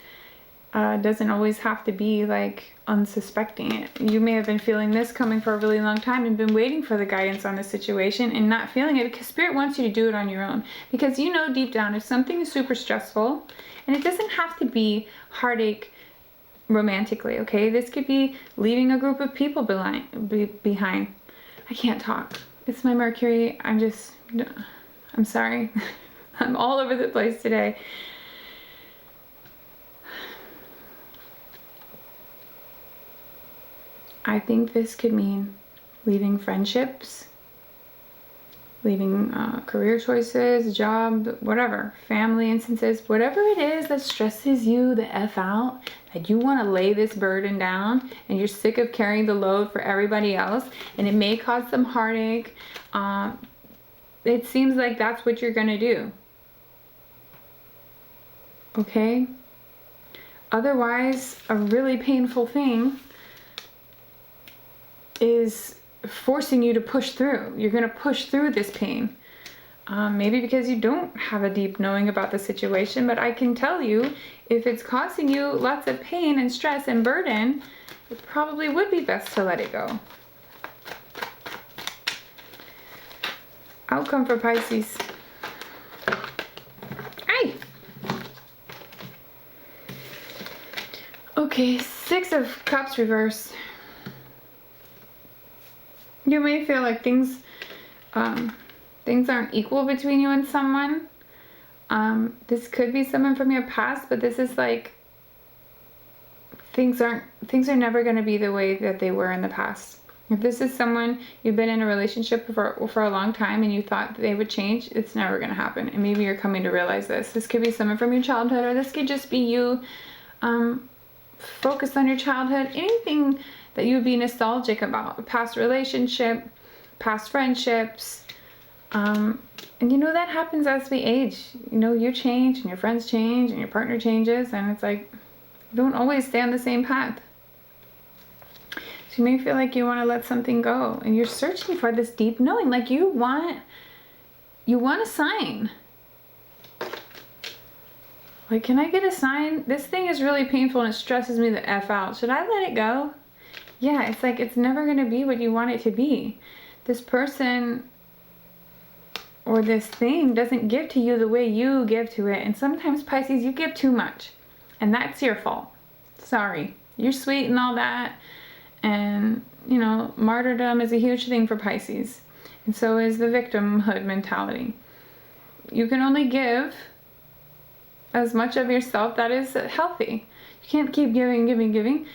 doesn't always have to be like unsuspecting it. You may have been feeling this coming for a really long time and been waiting for the guidance on the situation and not feeling it because Spirit wants you to do it on your own. Because you know deep down if something is super stressful, and it doesn't have to be heartache romantically, okay? This could be leaving a group of people behind. I can't talk. It's my Mercury. I'm sorry. I'm all over the place today. I think this could mean leaving friendships, leaving career choices, job, whatever, family instances, whatever it is that stresses you the F out, that you want to lay this burden down and you're sick of carrying the load for everybody else and it may cause some heartache. It seems like that's what you're going to do. Okay? Otherwise, a really painful thing is forcing you to push through. You're going to push through this pain. Maybe because you don't have a deep knowing about the situation, but I can tell you, if it's causing you lots of pain and stress and burden, it probably would be best to let it go. Outcome for Pisces. Hey! Okay, Six of Cups reverse. You may feel like things aren't equal between you and someone. This could be someone from your past, but this is like things are never going to be the way that they were in the past. If this is someone you've been in a relationship for a long time and you thought they would change, it's never going to happen. And maybe you're coming to realize this. This could be someone from your childhood, or this could just be you focused on your childhood. Anything that you would be nostalgic about, a past relationship, past friendships. And you know, that happens as we age. You know, you change and your friends change and your partner changes, and it's like you don't always stay on the same path. So you may feel like you want to let something go, and you're searching for this deep knowing, like you want a sign. Like, can I get a sign? This thing is really painful and it stresses me the F out. Should I let it go? Yeah, it's like it's never going to be what you want it to be. This person or this thing doesn't give to you the way you give to it. And sometimes, Pisces, you give too much. And that's your fault. Sorry. You're sweet and all that. And, you know, martyrdom is a huge thing for Pisces. And so is the victimhood mentality. You can only give as much of yourself that is healthy. You can't keep giving,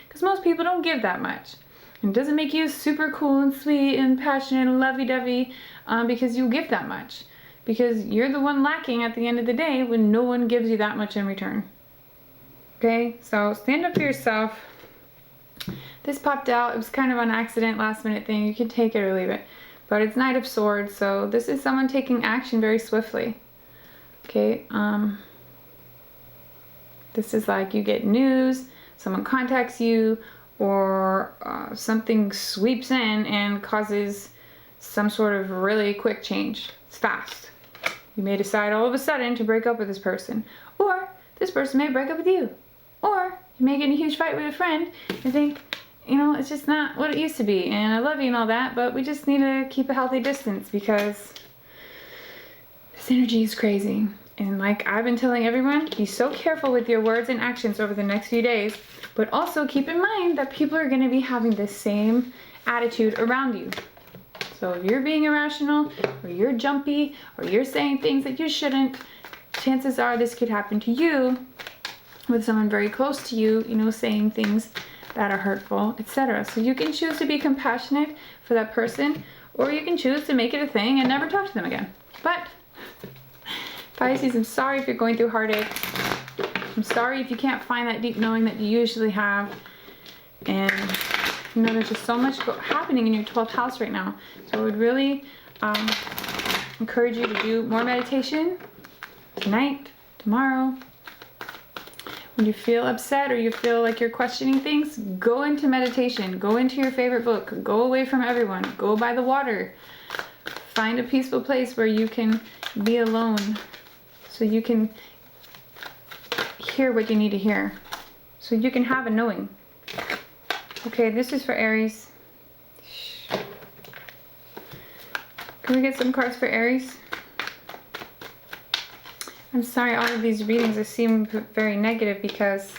because most people don't give that much. And it doesn't make you super cool and sweet and passionate and lovey-dovey because you give that much. Because you're the one lacking at the end of the day when no one gives you that much in return. Okay, so stand up for yourself. This popped out. It was kind of an accident, last minute thing. You can take it or leave it. But it's Knight of Swords, so this is someone taking action very swiftly. Okay, this is like you get news, someone contacts you, or something sweeps in and causes some sort of really quick change. It's fast. You may decide all of a sudden to break up with this person, or this person may break up with you, or you may get in a huge fight with a friend and think, you know, it's just not what it used to be, and I love you and all that, but we just need to keep a healthy distance because this energy is crazy. And like I've been telling everyone, be so careful with your words and actions over the next few days, but also keep in mind that people are going to be having the same attitude around you. So if you're being irrational, or you're jumpy, or you're saying things that you shouldn't, chances are this could happen to you with someone very close to you, you know, saying things that are hurtful, etc. So you can choose to be compassionate for that person, or you can choose to make it a thing and never talk to them again. But Pisces, I'm sorry if you're going through heartache. I'm sorry if you can't find that deep knowing that you usually have. And you know, there's just so much happening in your 12th house right now. So I would really encourage you to do more meditation tonight, tomorrow. When you feel upset or you feel like you're questioning things, go into meditation. Go into your favorite book. Go away from everyone. Go by the water. Find a peaceful place where you can be alone, so you can hear what you need to hear, so you can have a knowing. Okay, this is for Aries. Can we get some cards for Aries? I'm sorry, all of these readings seem very negative because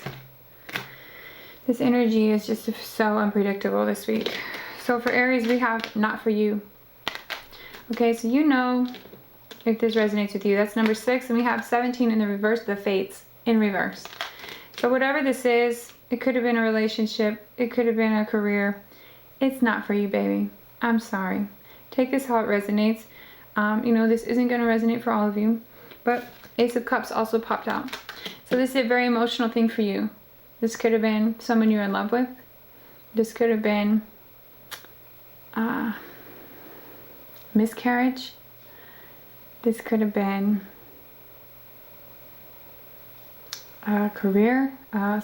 this energy is just so unpredictable this week. So for Aries, we have not for you. Okay, so you know, if this resonates with you, that's number 6, and we have 17 in the reverse, the fates in reverse. So whatever this is, it could have been a relationship, it could have been a career. It's not for you, baby. I'm sorry. Take this how it resonates. You know, this isn't going to resonate for all of you, but Ace of Cups also popped out. So this is a very emotional thing for you. This could have been someone you're in love with. This could have been miscarriage. This could have been a career,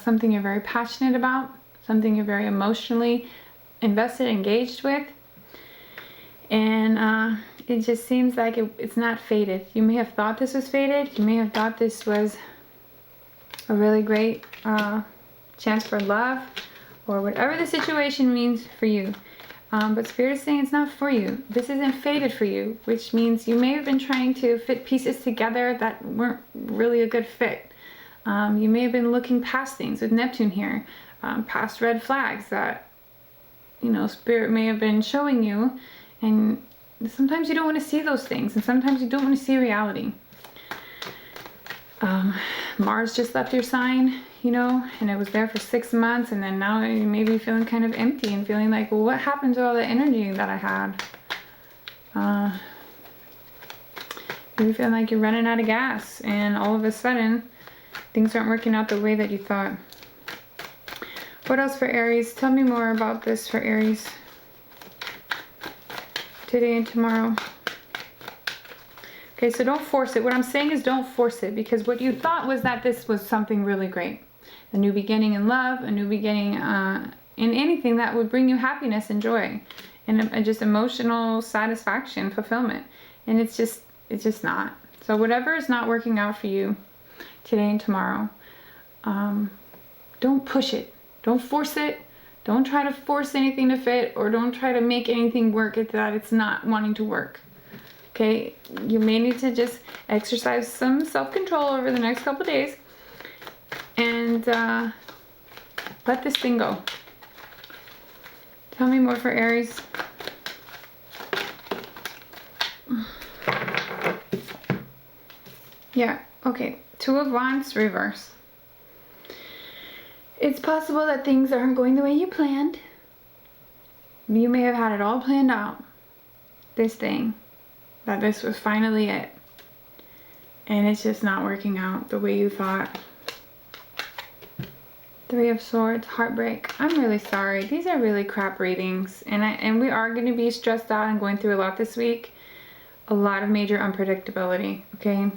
something you're very passionate about, something you're very emotionally invested, engaged with. And it just seems like it's not fated. You may have thought this was fated. You may have thought this was a really great chance for love, or whatever the situation means for you. But Spirit is saying it's not for you. This isn't fated for you, which means you may have been trying to fit pieces together that weren't really a good fit. You may have been looking past things with Neptune here, past red flags that, you know, Spirit may have been showing you. And sometimes you don't want to see those things, and sometimes you don't want to see reality. Mars just left your sign, you know, and it was there for 6 months, and then now you may be feeling kind of empty and feeling like, well, what happened to all the energy that I had? Maybe feeling like you're running out of gas, and all of a sudden things aren't working out the way that you thought. What else for Aries? Tell me more about this for Aries today and tomorrow. Okay, so don't force it. What I'm saying is don't force it, because what you thought was that this was something really great. A new beginning in love, a new beginning in anything that would bring you happiness and joy, and just emotional satisfaction, fulfillment. And it's just not. So whatever is not working out for you today and tomorrow, don't push it. Don't force it. Don't try to force anything to fit, or don't try to make anything work that it's not wanting to work. Okay, you may need to just exercise some self-control over the next couple days and let this thing go. Tell me more for Aries. Yeah, okay. 2 of Wands, reverse. It's possible that things aren't going the way you planned. You may have had it all planned out. This thing. That this was finally it. And it's just not working out the way you thought. 3 of Swords, heartbreak. I'm really sorry. These are really crap readings. And we are going to be stressed out and going through a lot this week. A lot of major unpredictability, okay?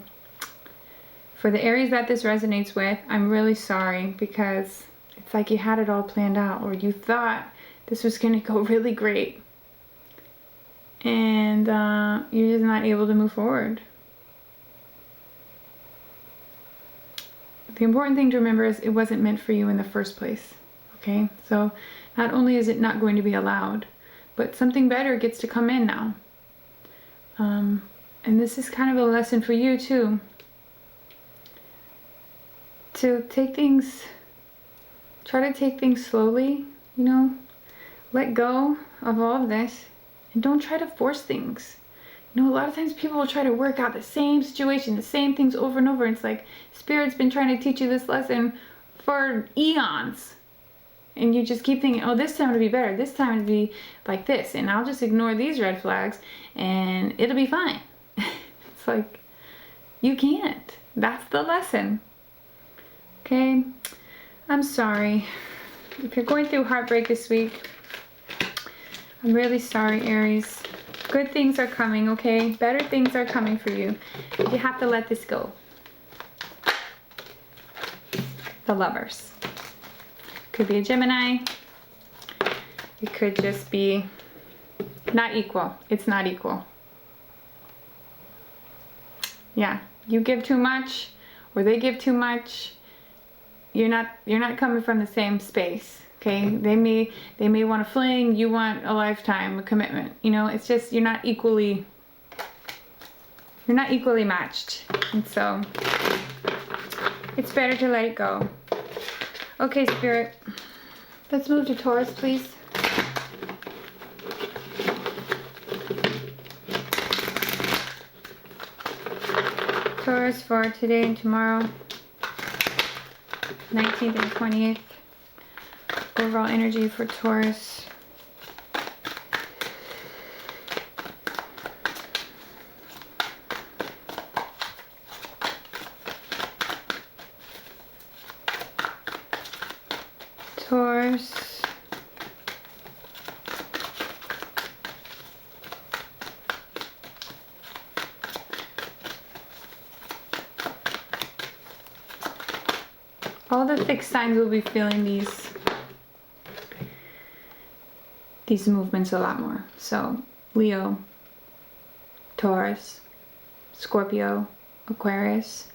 For the Aries that this resonates with, I'm really sorry, because it's like you had it all planned out, or you thought this was going to go really great. And you're just not able to move forward. The important thing to remember is it wasn't meant for you in the first place. Okay? So not only is it not going to be allowed, but something better gets to come in now. And this is kind of a lesson for you too. To take things, try to take things slowly, you know. Let go of all of this. And don't try to force things. You know, a lot of times people will try to work out the same situation, the same things over and over. It's like Spirit's been trying to teach you this lesson for eons. And you just keep thinking, oh, this time it'll be better. This time it'll be like this. And I'll just ignore these red flags and it'll be fine. It's like, you can't. That's the lesson. Okay? I'm sorry. If you're going through heartbreak this week, I'm really sorry, Aries. Good things are coming, okay? Better things are coming for you. You have to let this go. The Lovers. Could be a Gemini. It could just be not equal. It's not equal. Yeah, you give too much, or they give too much. You're not coming from the same space. Okay, they may want a fling, you want a lifetime, a commitment. You know, it's just you're not equally matched, and so it's better to let it go. Okay, Spirit, let's move to Taurus, please. Taurus for today and tomorrow, 19th and 28th. Overall energy for Taurus. Taurus. All the fixed signs will be feeling these movements a lot more. So Leo, Taurus, Scorpio, Aquarius.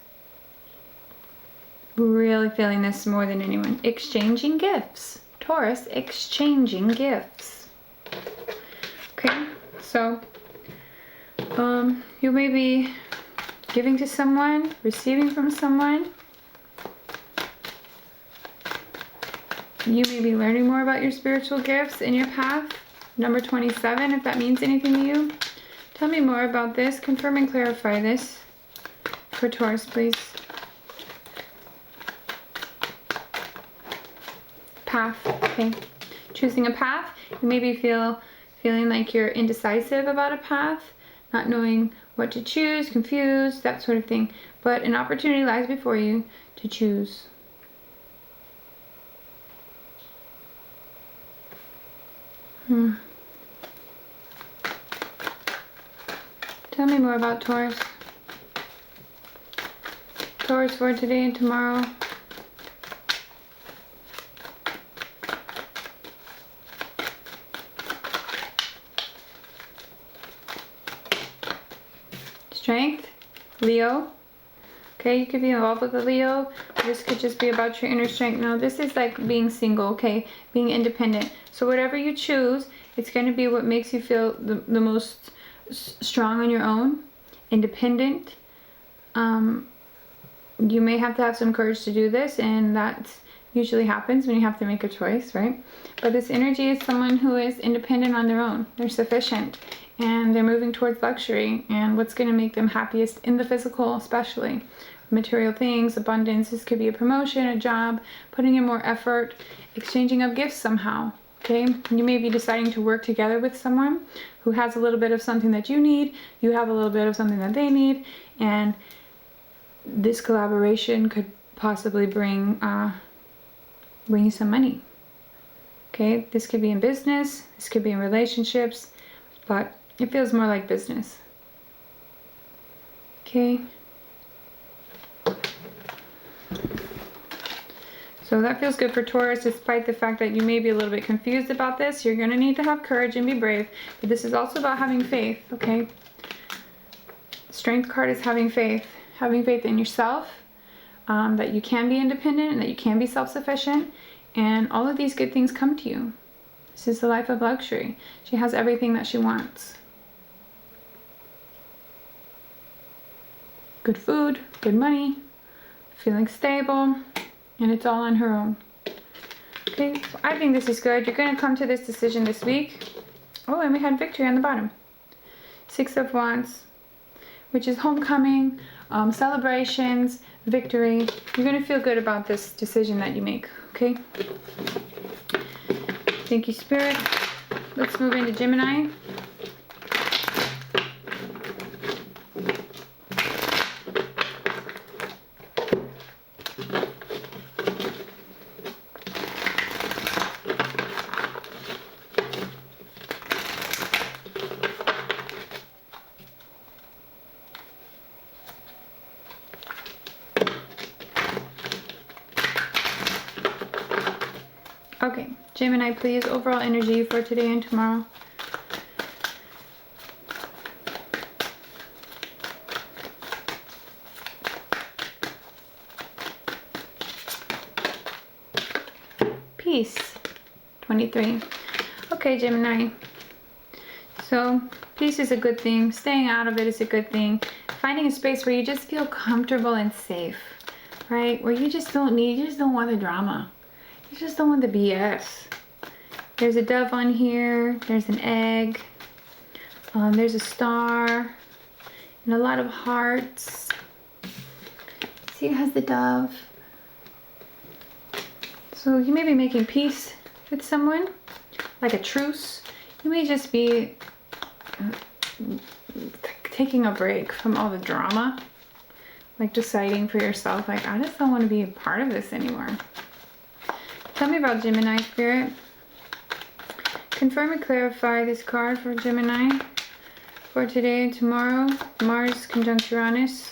Really feeling this more than anyone. Exchanging gifts. Taurus, exchanging gifts. Okay, so you may be giving to someone, receiving from someone. You may be learning more about your spiritual gifts in your path. Number 27, if that means anything to you. Tell me more about this. Confirm and clarify this for Taurus, please. Path, okay. Choosing a path. You maybe feeling like you're indecisive about a path, not knowing what to choose, confused, that sort of thing. But an opportunity lies before you to choose. Tell me more about Taurus. Taurus for today and tomorrow. Strength, Leo. Okay, you could be involved with a Leo. This could just be about your inner strength. No, this is like being single, okay? Being independent. So whatever you choose, it's going to be what makes you feel the most strong on your own, independent. You may have to have some courage to do this, and that usually happens when you have to make a choice, right? But this energy is someone who is independent on their own. They're sufficient, and they're moving towards luxury and what's going to make them happiest in the physical, especially material things, abundance. This could be a promotion, a job, putting in more effort, exchanging of gifts somehow. Okay, you may be deciding to work together with someone who has a little bit of something that you need, you have a little bit of something that they need, and this collaboration could possibly bring you some money. Okay, this could be in business, this could be in relationships, but it feels more like business. Okay. So that feels good for Taurus, despite the fact that you may be a little bit confused about this. You're going to need to have courage and be brave. But this is also about having faith, okay? Strength card is having faith. Having faith in yourself, that you can be independent and that you can be self-sufficient. And all of these good things come to you. This is the life of luxury. She has everything that she wants. Good food, good money, feeling stable. And it's all on her own. Okay, so I think this is good. You're going to come to this decision this week. Oh, and we had victory on the bottom. 6 of Wands, which is homecoming, celebrations, victory. You're going to feel good about this decision that you make, okay? Thank you, Spirit. Let's move into Gemini. Okay, Gemini, please, overall energy for today and tomorrow. Peace, 23. Okay, Gemini. So, peace is a good thing. Staying out of it is a good thing. Finding a space where you just feel comfortable and safe, right? Where you just don't want the drama. You just don't want the BS. There's a dove on here. There's an egg. There's a star. And a lot of hearts. See, it has the dove. So you may be making peace with someone, like a truce. You may just be taking a break from all the drama. Like deciding for yourself, like, I just don't want to be a part of this anymore. Tell me about Gemini, Spirit. Confirm and clarify this card for Gemini for today and tomorrow. Mars conjunct Uranus.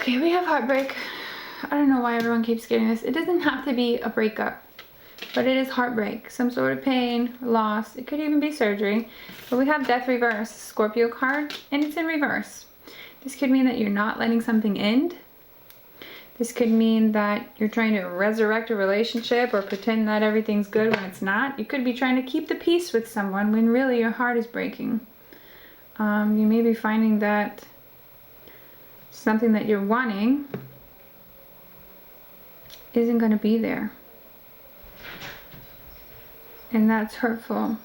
Okay, we have heartbreak. I don't know why everyone keeps getting this. It doesn't have to be a breakup, but it is heartbreak. Some sort of pain, loss. It could even be surgery. But we have death reverse, Scorpio card, and it's in reverse. This could mean that you're not letting something end. This could mean that you're trying to resurrect a relationship or pretend that everything's good when it's not. You could be trying to keep the peace with someone when really your heart is breaking. You may be finding that something that you're wanting isn't going to be there. And that's hurtful.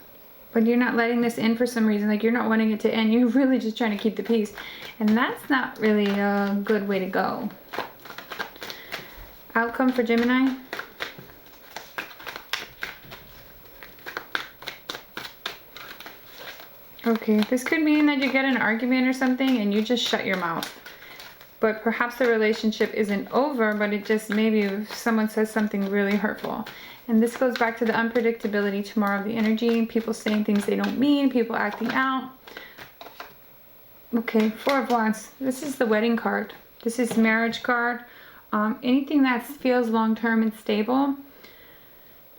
But you're not letting this in for some reason. Like, you're not wanting it to end. You're really just trying to keep the peace. And that's not really a good way to go. Outcome for Gemini. Okay, this could mean that you get in an argument or something and you just shut your mouth. But perhaps the relationship isn't over, but it just maybe someone says something really hurtful. And this goes back to the unpredictability tomorrow of the energy. People saying things they don't mean, people acting out. Okay, Four of Wands. This is the wedding card. This is marriage card. Anything that feels long-term and stable.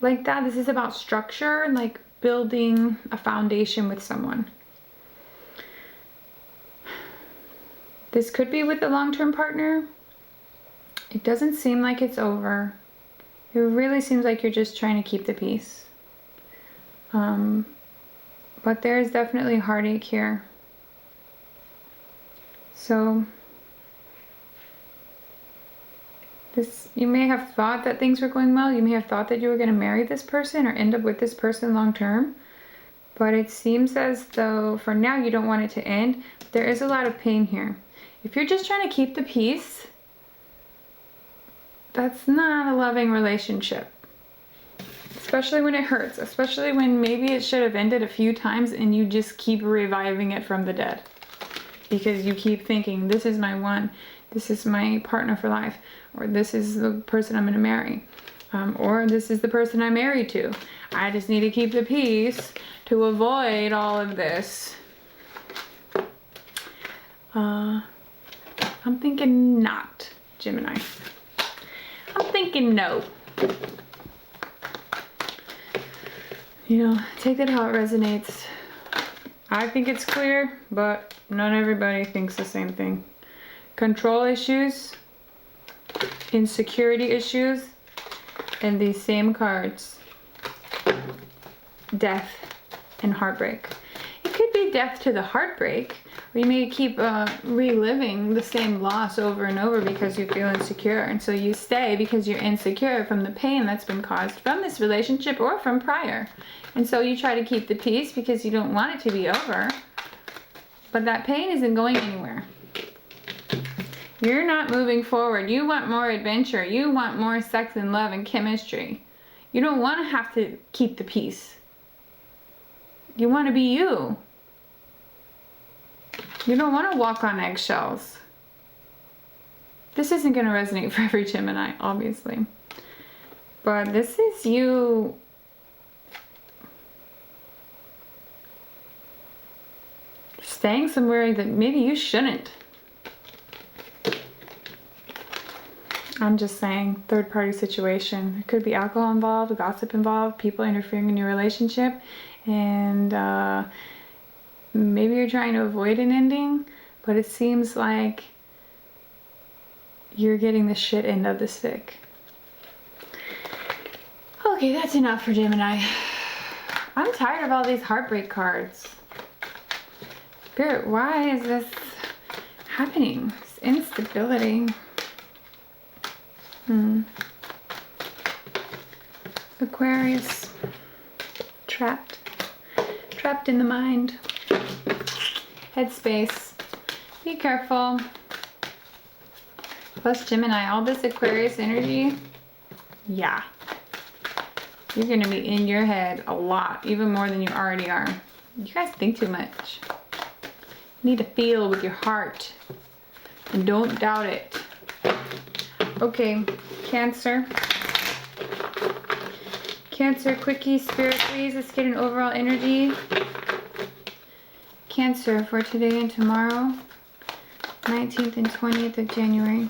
Like that, this is about structure, like building a foundation with someone. This could be with a long-term partner. It doesn't seem like it's over. It really seems like you're just trying to keep the peace. But there is definitely heartache here. So you may have thought that things were going well. You may have thought that you were going to marry this person or end up with this person long term. But it seems as though for now you don't want it to end. There is a lot of pain here. If you're just trying to keep the peace, that's not a loving relationship. Especially when it hurts. Especially when maybe it should have ended a few times and you just keep reviving it from the dead. Because you keep thinking, this is my one. This is my partner for life. Or this is the person I'm going to marry. Or this is the person I'm married to. I just need to keep the peace to avoid all of this. I'm thinking not, Gemini. I'm thinking no. You know, take it how it resonates. I think it's clear, but not everybody thinks the same thing. Control issues, insecurity issues, and these same cards. Death and heartbreak. It could be death to the heartbreak. Or you may keep reliving the same loss over and over because you feel insecure. And so you stay because you're insecure from the pain that's been caused from this relationship or from prior. And so you try to keep the peace because you don't want it to be over. But that pain isn't going anywhere. You're not moving forward. You want more adventure. You want more sex and love and chemistry. You don't want to have to keep the peace. You want to be you. You don't want to walk on eggshells. This isn't going to resonate for every Gemini, obviously. But this is you staying somewhere that maybe you shouldn't. I'm just saying, third-party situation. There could be alcohol involved, gossip involved, people interfering in your relationship, and maybe you're trying to avoid an ending, but it seems like you're getting the shit end of the stick. Okay, that's enough for Gemini. I'm tired of all these heartbreak cards. Spirit, why is this happening? This instability. Aquarius. Trapped in the mind. Headspace. Be careful. Plus Gemini, all this Aquarius energy. Yeah. You're going to be in your head a lot, even more than you already are. You guys think too much. You need to feel with your heart. And don't doubt it. Okay, Cancer. Cancer, Quickie, Spirit, please. Let's get an overall energy. Cancer for today and tomorrow. 19th and 20th of January.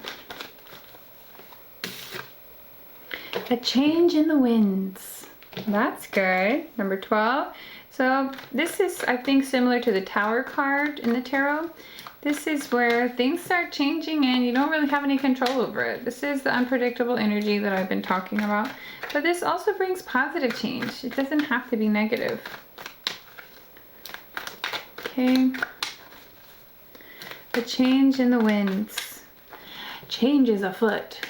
A change in the winds. That's good. Number 12. So this is, I think, similar to the Tower card in the tarot. This is where things start changing and you don't really have any control over it. This is the unpredictable energy that I've been talking about. But this also brings positive change. It doesn't have to be negative. Okay. A change in the winds. Change is afoot.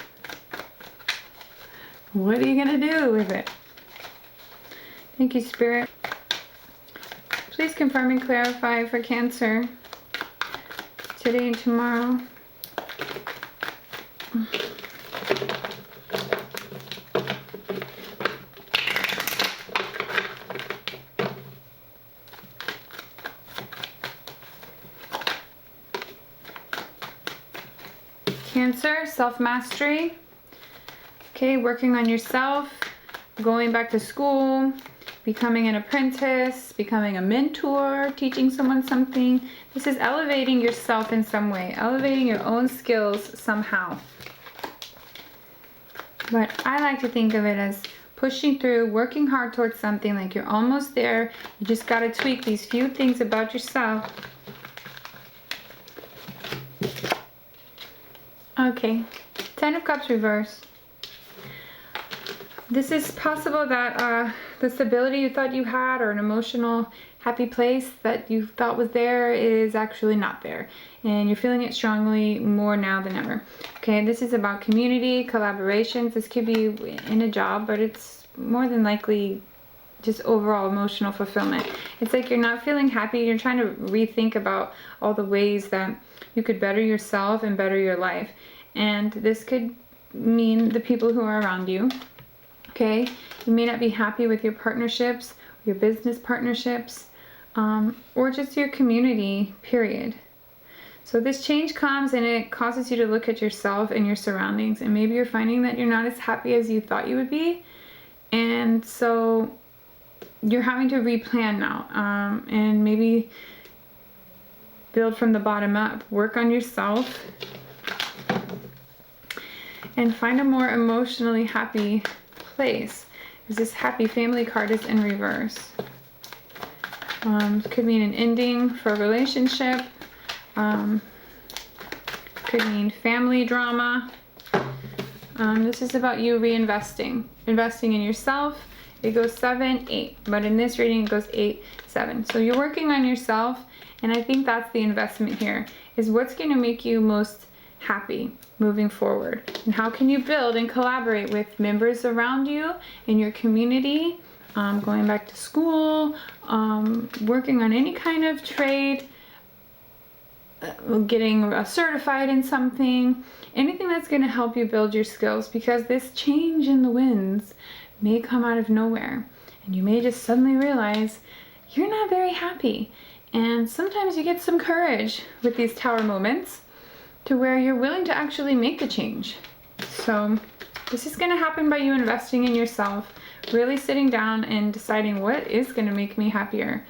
What are you going to do with it? Thank you, Spirit. Please confirm and clarify for Cancer today and tomorrow. Cancer, self-mastery. Okay, working on yourself, going back to school, becoming an apprentice, becoming a mentor, teaching someone something. This is elevating yourself in some way, elevating your own skills somehow. But I like to think of it as pushing through, working hard towards something, like you're almost there. You just got to tweak these few things about yourself. Okay, 10 of Cups reverse. This is possible that the stability you thought you had, or an emotional happy place that you thought was there, is actually not there. And you're feeling it strongly more now than ever. Okay, this is about community, collaborations. This could be in a job, but it's more than likely just overall emotional fulfillment. It's like you're not feeling happy. You're trying to rethink about all the ways that you could better yourself and better your life. And this could mean the people who are around you. Okay, you may not be happy with your partnerships, your business partnerships, or just your community, period. So this change comes and it causes you to look at yourself and your surroundings, and maybe you're finding that you're not as happy as you thought you would be, and so you're having to replan now, and maybe build from the bottom up, work on yourself, and find a more emotionally happy place. Because this happy family card is in reverse. Could mean an ending for a relationship. Could mean family drama. This is about you reinvesting. Investing in yourself. It goes 7, 8. But in this reading it goes 8, 7. So you're working on yourself, and I think that's the investment here. Is what's going to make you most happy moving forward, and how can you build and collaborate with members around you in your community, going back to school, working on any kind of trade, getting certified in something, anything that's going to help you build your skills, because this change in the winds may come out of nowhere and you may just suddenly realize you're not very happy. And sometimes you get some courage with these Tower moments to where you're willing to actually make the change. So this is going to happen by you investing in yourself, really sitting down and deciding what is going to make me happier,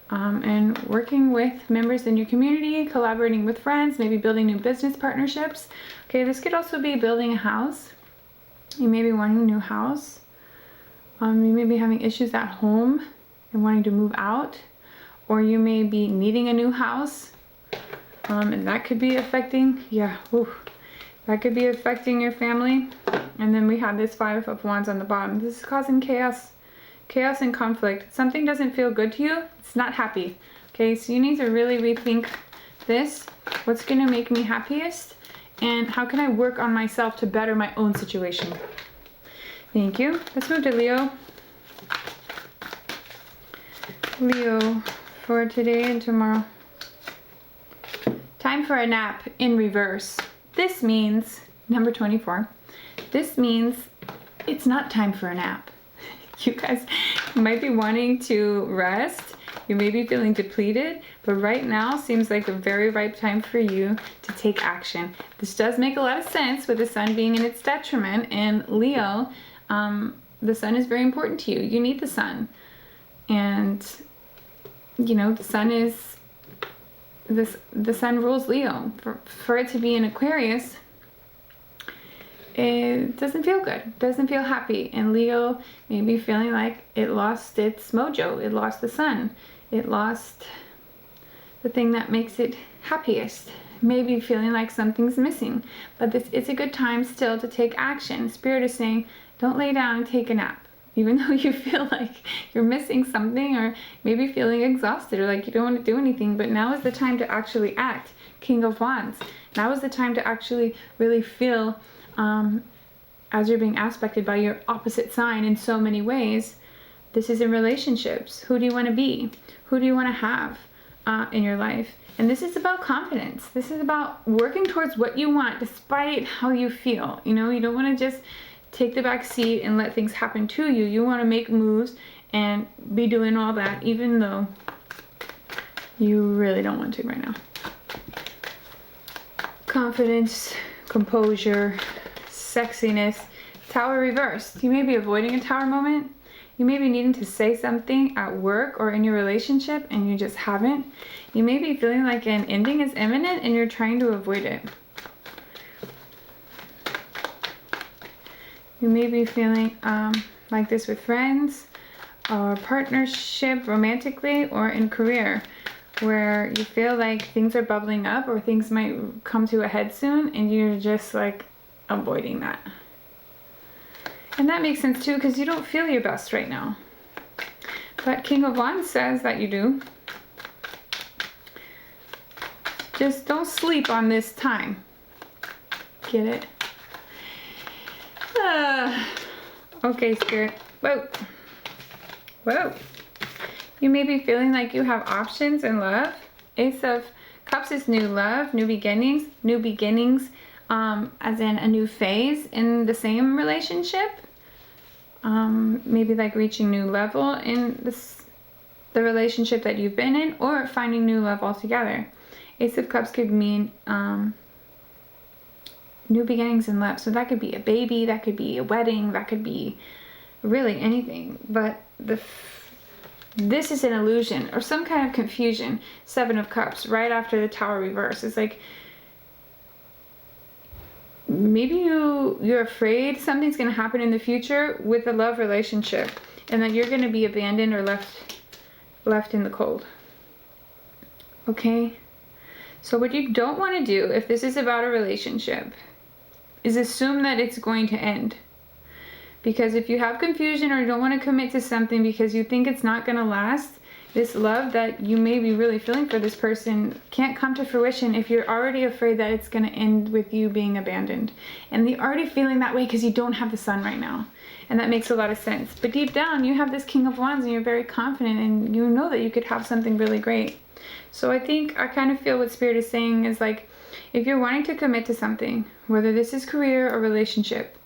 and working with members in your community, collaborating with friends, maybe building new business partnerships. Okay, this could also be building a house. You may be wanting a new house. You may be having issues at home and wanting to move out, or you may be needing a new house. And that could be affecting, that could be affecting your family. And then we have this 5 of Wands on the bottom. This is causing chaos and conflict. Something doesn't feel good to you, it's not happy. Okay, so you need to really rethink this. What's going to make me happiest? And how can I work on myself to better my own situation? Thank you. Let's move to Leo. Leo for today and tomorrow. Time for a nap in reverse. This means, number 24, this means it's not time for a nap. You guys might be wanting to rest. You may be feeling depleted, but right now seems like a very ripe time for you to take action. This does make a lot of sense with the sun being in its detriment, and Leo, the sun is very important to you. You need the sun. And, you know, the sun is the sun rules Leo. For it to be in Aquarius, it doesn't feel good, doesn't feel happy. And Leo may be feeling like it lost its mojo, it lost the sun, it lost the thing that makes it happiest. Maybe feeling like something's missing. But it's a good time still to take action. Spirit is saying, don't lay down and take a nap. Even though you feel like you're missing something, or maybe feeling exhausted, or like you don't want to do anything, but now is the time to actually act. King of Wands. Now is the time to actually really feel, as you're being aspected by your opposite sign in so many ways. This is in relationships. Who do you want to be? Who do you want to have in your life? And this is about confidence. This is about working towards what you want despite how you feel. You know, you don't want to just take the back seat and let things happen to you. You want to make moves and be doing all that even though you really don't want to right now. Confidence, composure, sexiness. Tower reversed. You may be avoiding a tower moment. You may be needing to say something at work or in your relationship and you just haven't. You may be feeling like an ending is imminent and you're trying to avoid it. You may be feeling like this with friends or partnership, romantically or in career, where you feel like things are bubbling up or things might come to a head soon and you're just like avoiding that. And that makes sense too, because you don't feel your best right now. But King of Wands says that you do. Just don't sleep on this time. Get it? Okay, Spirit. Whoa. Whoa. You may be feeling like you have options in love. Ace of Cups is new love, new beginnings. New beginnings, as in a new phase in the same relationship. Maybe like reaching new level in the relationship that you've been in, or finding new love altogether. Ace of Cups could mean new beginnings in love. So that could be a baby, that could be a wedding, that could be really anything. But this is an illusion or some kind of confusion. Seven of Cups right after the Tower reverse. It's like maybe you're afraid something's going to happen in the future with a love relationship and that you're going to be abandoned or left in the cold. Okay? So what you don't want to do if this is about a relationship is assume that it's going to end. Because if you have confusion or you don't want to commit to something because you think it's not going to last, this love that you may be really feeling for this person can't come to fruition if you're already afraid that it's going to end with you being abandoned. And you're already feeling that way because you don't have the sun right now. And that makes a lot of sense. But deep down, you have this King of Wands and you're very confident and you know that you could have something really great. So I kind of feel what Spirit is saying is like, if you're wanting to commit to something, whether this is career or relationship,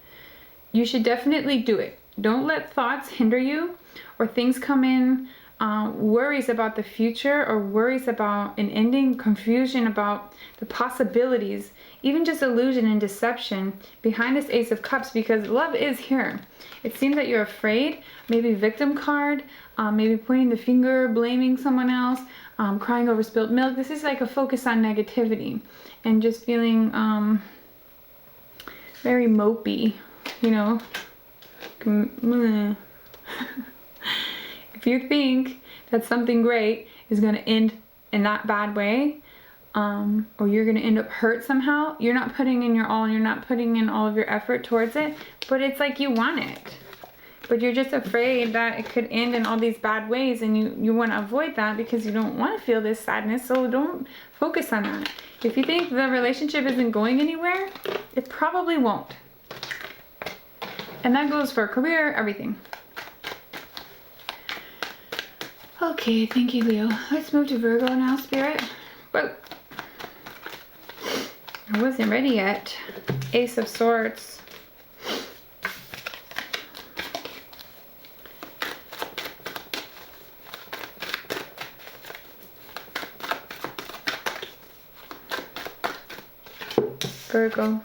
you should definitely do it. Don't let thoughts hinder you or things come in, worries about the future or worries about an ending, confusion about the possibilities, even just illusion and deception behind this Ace of Cups, because love is here. It seems that you're afraid, maybe victim card, maybe pointing the finger, blaming someone else, crying over spilled milk. This is like a focus on negativity and just feeling very mopey, you know. If you think that something great is going to end in that bad way, or you're going to end up hurt somehow, you're not putting in your all and you're not putting in all of your effort towards it, but it's like you want it. But you're just afraid that it could end in all these bad ways and you want to avoid that because you don't want to feel this sadness, so don't focus on that. If you think the relationship isn't going anywhere, it probably won't. And that goes for career, everything. Okay, thank you, Leo. Let's move to Virgo now, Spirit. Whoa. I wasn't ready yet. Ace of Swords. Virgo.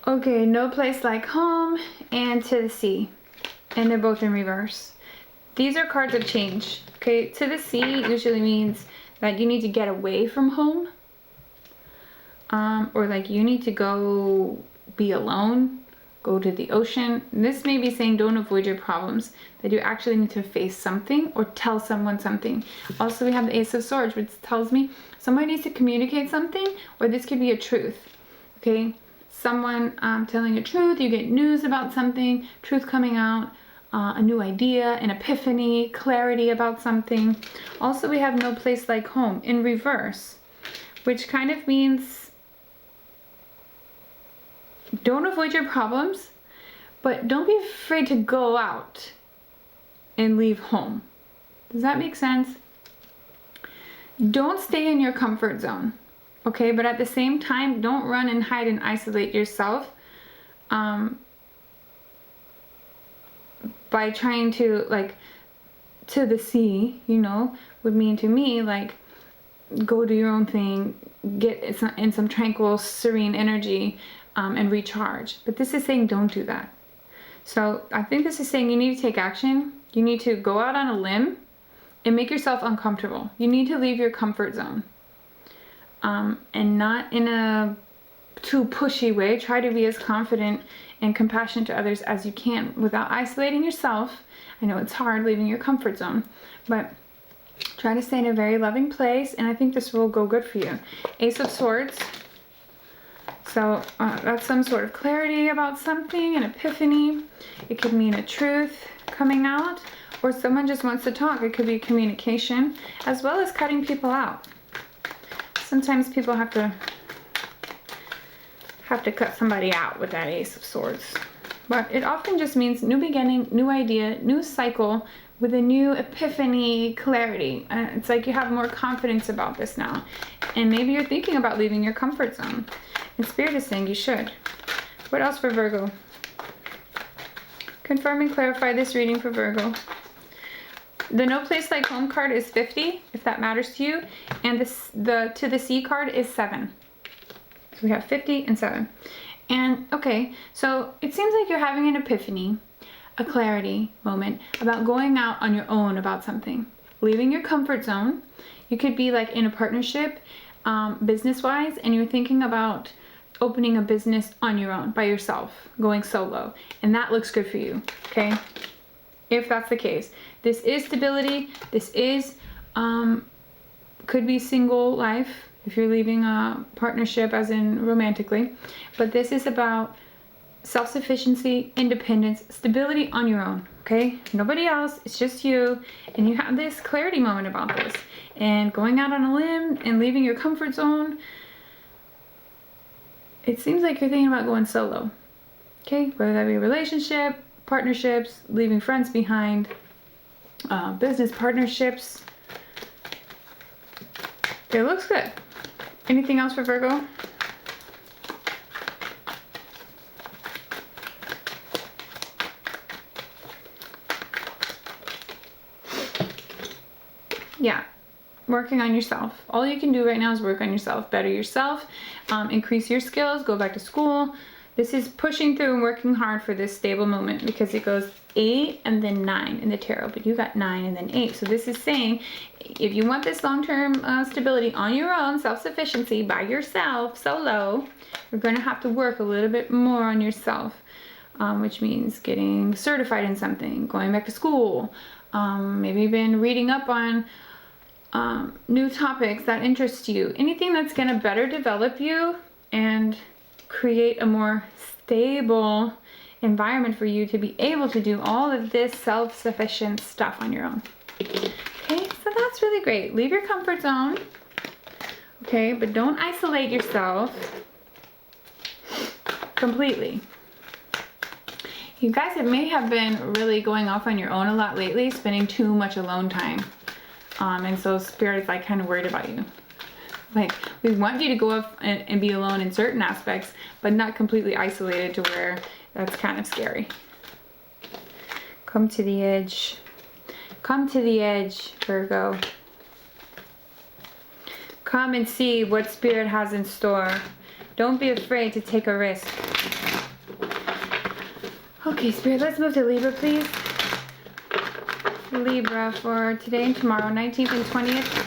Okay, no place like home and to the sea. And they're both in reverse. These are cards of change. Okay, to the sea usually means that you need to get away from home. Or like you need to go be alone, go to the ocean. This may be saying don't avoid your problems, that you actually need to face something or tell someone something. Also, we have the Ace of Swords, which tells me somebody needs to communicate something, or this could be a truth, okay? Someone telling a truth, you get news about something, truth coming out, a new idea, an epiphany, clarity about something. Also, we have no place like home in reverse, which kind of means don't avoid your problems, but don't be afraid to go out and leave home. Does that make sense? Don't stay in your comfort zone, okay? But at the same time, don't run and hide and isolate yourself by trying to, like, to the sea, you know, would mean to me, like, go do your own thing, get in some tranquil, serene energy, and recharge. But this is saying don't do that. So I think this is saying you need to take action. You need to go out on a limb and make yourself uncomfortable. You need to leave your comfort zone. And not in a too pushy way. Try to be as confident and compassionate to others as you can without isolating yourself. I know it's hard leaving your comfort zone, but try to stay in a very loving place, and I think this will go good for you. Ace of Swords. So that's some sort of clarity about something, an epiphany. It could mean a truth coming out, or someone just wants to talk. It could be communication, as well as cutting people out. Sometimes people have to cut somebody out with that Ace of Swords. But it often just means new beginning, new idea, new cycle with a new epiphany, clarity. It's like you have more confidence about this now. And maybe you're thinking about leaving your comfort zone. And Spirit is saying you should. What else for Virgo? Confirm and clarify this reading for Virgo. The No Place Like Home card is 50, if that matters to you. And the To the Sea card is 7. So we have 50 and 7. And okay, so it seems like you're having an epiphany, a clarity moment about going out on your own about something. Leaving your comfort zone. You could be like in a partnership, business-wise, and you're thinking about opening a business on your own, by yourself, going solo. And that looks good for you, okay? If that's the case. This is stability. This is, could be single life if you're leaving a partnership, as in romantically. But this is about self-sufficiency, independence, stability on your own, okay? Nobody else, it's just you, and you have this clarity moment about this. And going out on a limb and leaving your comfort zone, it seems like you're thinking about going solo, okay? Whether that be a relationship, partnerships, leaving friends behind, business partnerships. It looks good. Anything else for Virgo? Yeah, working on yourself. All you can do right now is work on yourself, better yourself, increase your skills, go back to school. This is pushing through and working hard for this stable moment, because it goes 8 and then 9 in the tarot, but you got 9 and then 8. So this is saying if you want this long-term stability on your own, self-sufficiency by yourself, solo, you're going to have to work a little bit more on yourself, which means getting certified in something, going back to school, maybe been reading up on new topics that interest you, anything that's going to better develop you and create a more stable environment for you to be able to do all of this self-sufficient stuff on your own. Okay, so that's really great. Leave your comfort zone, okay, but don't isolate yourself completely. You guys may have been really going off on your own a lot lately, spending too much alone time. And so Spirit is like kind of worried about you. Like, we want you to go up and be alone in certain aspects, but not completely isolated to where that's kind of scary. Come to the edge. Come to the edge, Virgo. Come and see what Spirit has in store. Don't be afraid to take a risk. Okay, Spirit, let's move to Libra, please. Libra for today and tomorrow, 19th and 20th.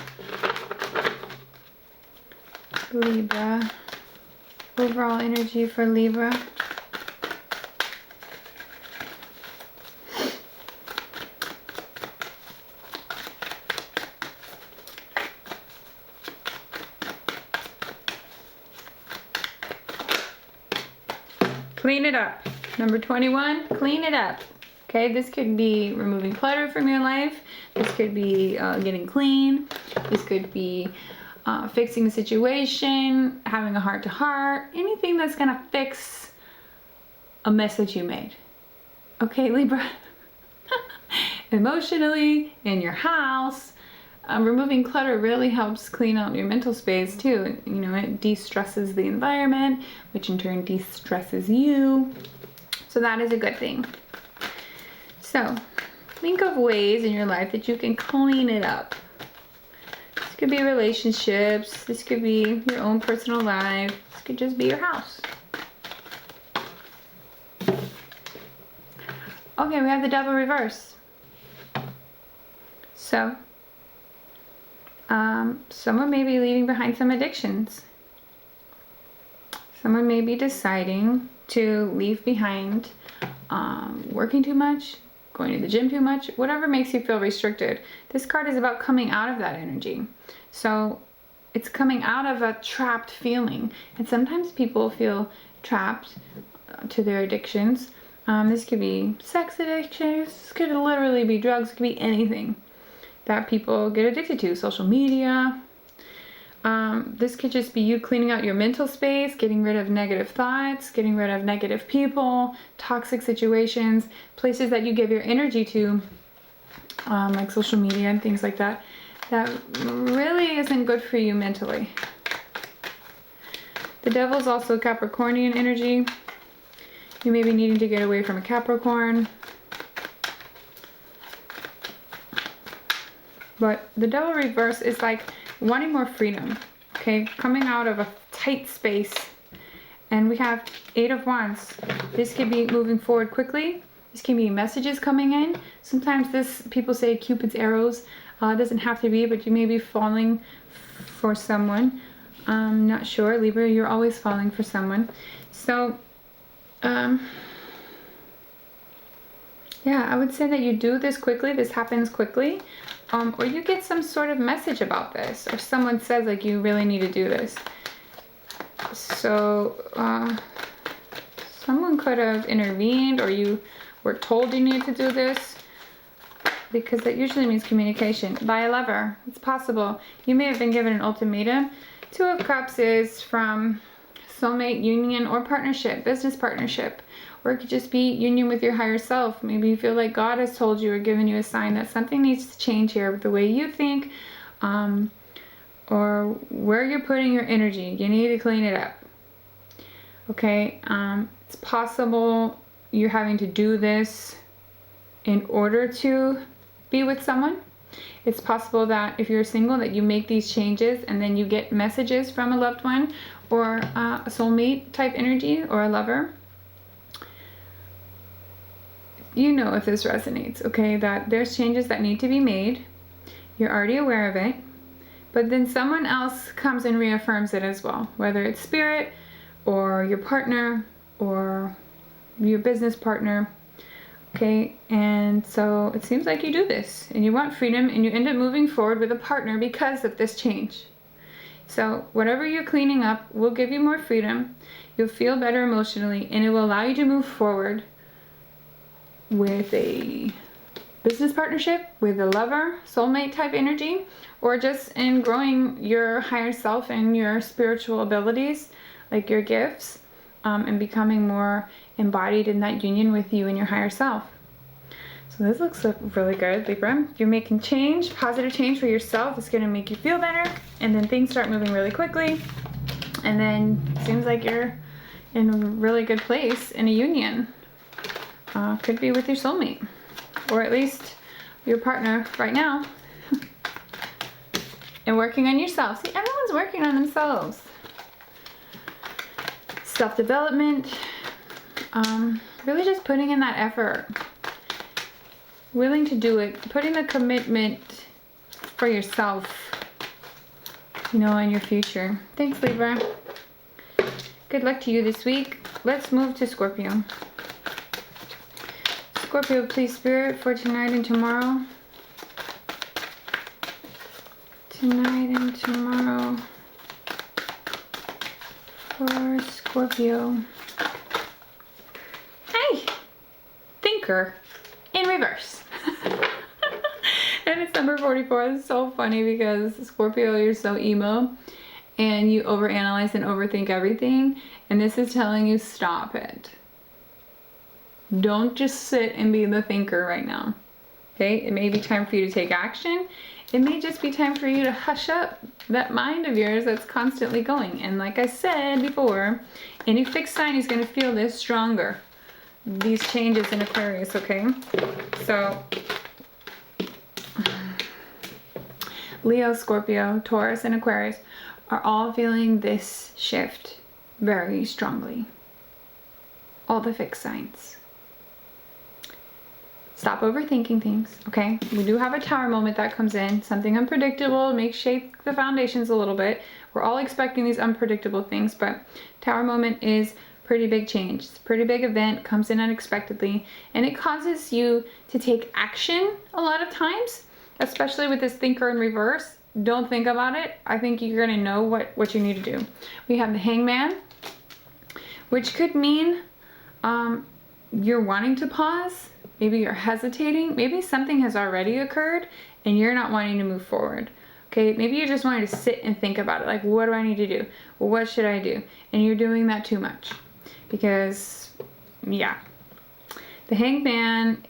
Libra. Overall energy for Libra. Clean it up. Number 21, clean it up. Okay, this could be removing clutter from your life. This could be getting clean. This could be fixing a situation, having a heart-to-heart, anything that's gonna fix a mess that you made. Okay, Libra. Emotionally, in your house, removing clutter really helps clean out your mental space too. You know, it de-stresses the environment, which in turn de-stresses you. So that is a good thing. So think of ways in your life that you can clean it up. This could be relationships. This could be your own personal life. This could just be your house. Okay, we have the Devil reverse. So someone may be leaving behind some addictions. Someone may be deciding to leave behind working too much, going to the gym too much, whatever makes you feel restricted. This card is about coming out of that energy. So it's coming out of a trapped feeling. And sometimes people feel trapped to their addictions. This could be sex addictions, this could literally be drugs, it could be anything that people get addicted to, social media. This could just be you cleaning out your mental space, getting rid of negative thoughts, getting rid of negative people, toxic situations, places that you give your energy to, like social media and things like that, that really isn't good for you mentally. The Devil is also Capricornian energy. You may be needing to get away from a Capricorn. But the Devil reverse is like wanting more freedom, okay? Coming out of a tight space. And we have 8 of Wands. This could be moving forward quickly. This can be messages coming in. Sometimes this, people say Cupid's arrows. It doesn't have to be, but you may be falling for someone. I'm not sure. Libra, you're always falling for someone. So, yeah, I would say that you do this quickly. This happens quickly. Or you get some sort of message about this, or someone says like you really need to do this. So someone could have intervened, or you were told you need to do this, because that usually means communication. By a lover, it's possible. You may have been given an ultimatum. 2 of Cups is from soulmate, union, or partnership, business partnership. Or it could just be union with your higher self. Maybe you feel like God has told you or given you a sign that something needs to change here with the way you think, or where you're putting your energy. You need to clean it up. Okay, it's possible you're having to do this in order to be with someone. It's possible that if you're single that you make these changes and then you get messages from a loved one, or a soulmate type energy, or a lover. You know if this resonates, okay, that there's changes that need to be made. You're already aware of it, but then someone else comes and reaffirms it as well, whether it's spirit or your partner or your business partner, okay? And so it seems like you do this and you want freedom, and you end up moving forward with a partner because of this change. So whatever you're cleaning up will give you more freedom. You'll feel better emotionally, and it will allow you to move forward with a business partnership, with a lover, soulmate type energy, or just in growing your higher self and your spiritual abilities, like your gifts, and becoming more embodied in that union with you and your higher self. So this looks really good, Libra. You're making change, positive change for yourself. It's going to make you feel better, and then things start moving really quickly, and then it seems like you're in a really good place in a union. Could be with your soulmate, or at least your partner right now. And working on yourself. See, everyone's working on themselves. Self-development. Really just putting in that effort. Willing to do it. Putting the commitment for yourself you know, in your future. Thanks, Libra. Good luck to you this week. Let's move to Scorpio. Scorpio, please, Spirit, for tonight and tomorrow. Tonight and tomorrow for Scorpio. Hey! Thinker in reverse. And it's number 44. It's so funny because Scorpio, you're so emo and you overanalyze and overthink everything. And this is telling you stop it. Don't just sit and be the thinker right now. Okay? It may be time for you to take action. It may just be time for you to hush up that mind of yours that's constantly going. And like I said before, any fixed sign is going to feel this stronger. These changes in Aquarius, okay? So, Leo, Scorpio, Taurus, and Aquarius are all feeling this shift very strongly. All the fixed signs. Stop overthinking things, okay? We do have a Tower moment that comes in. Something unpredictable, make shake the foundations a little bit. We're all expecting these unpredictable things, but Tower moment is pretty big change. It's a pretty big event, comes in unexpectedly, and it causes you to take action a lot of times, especially with this thinker in reverse. Don't think about it. I think you're gonna know what you need to do. We have the Hangman, which could mean you're wanting to pause. Maybe you're hesitating. Maybe something has already occurred and you're not wanting to move forward. Okay, maybe you're just wanting to sit and think about it. Like, what do I need to do? Well, what should I do? And you're doing that too much. Because, yeah. The Hangman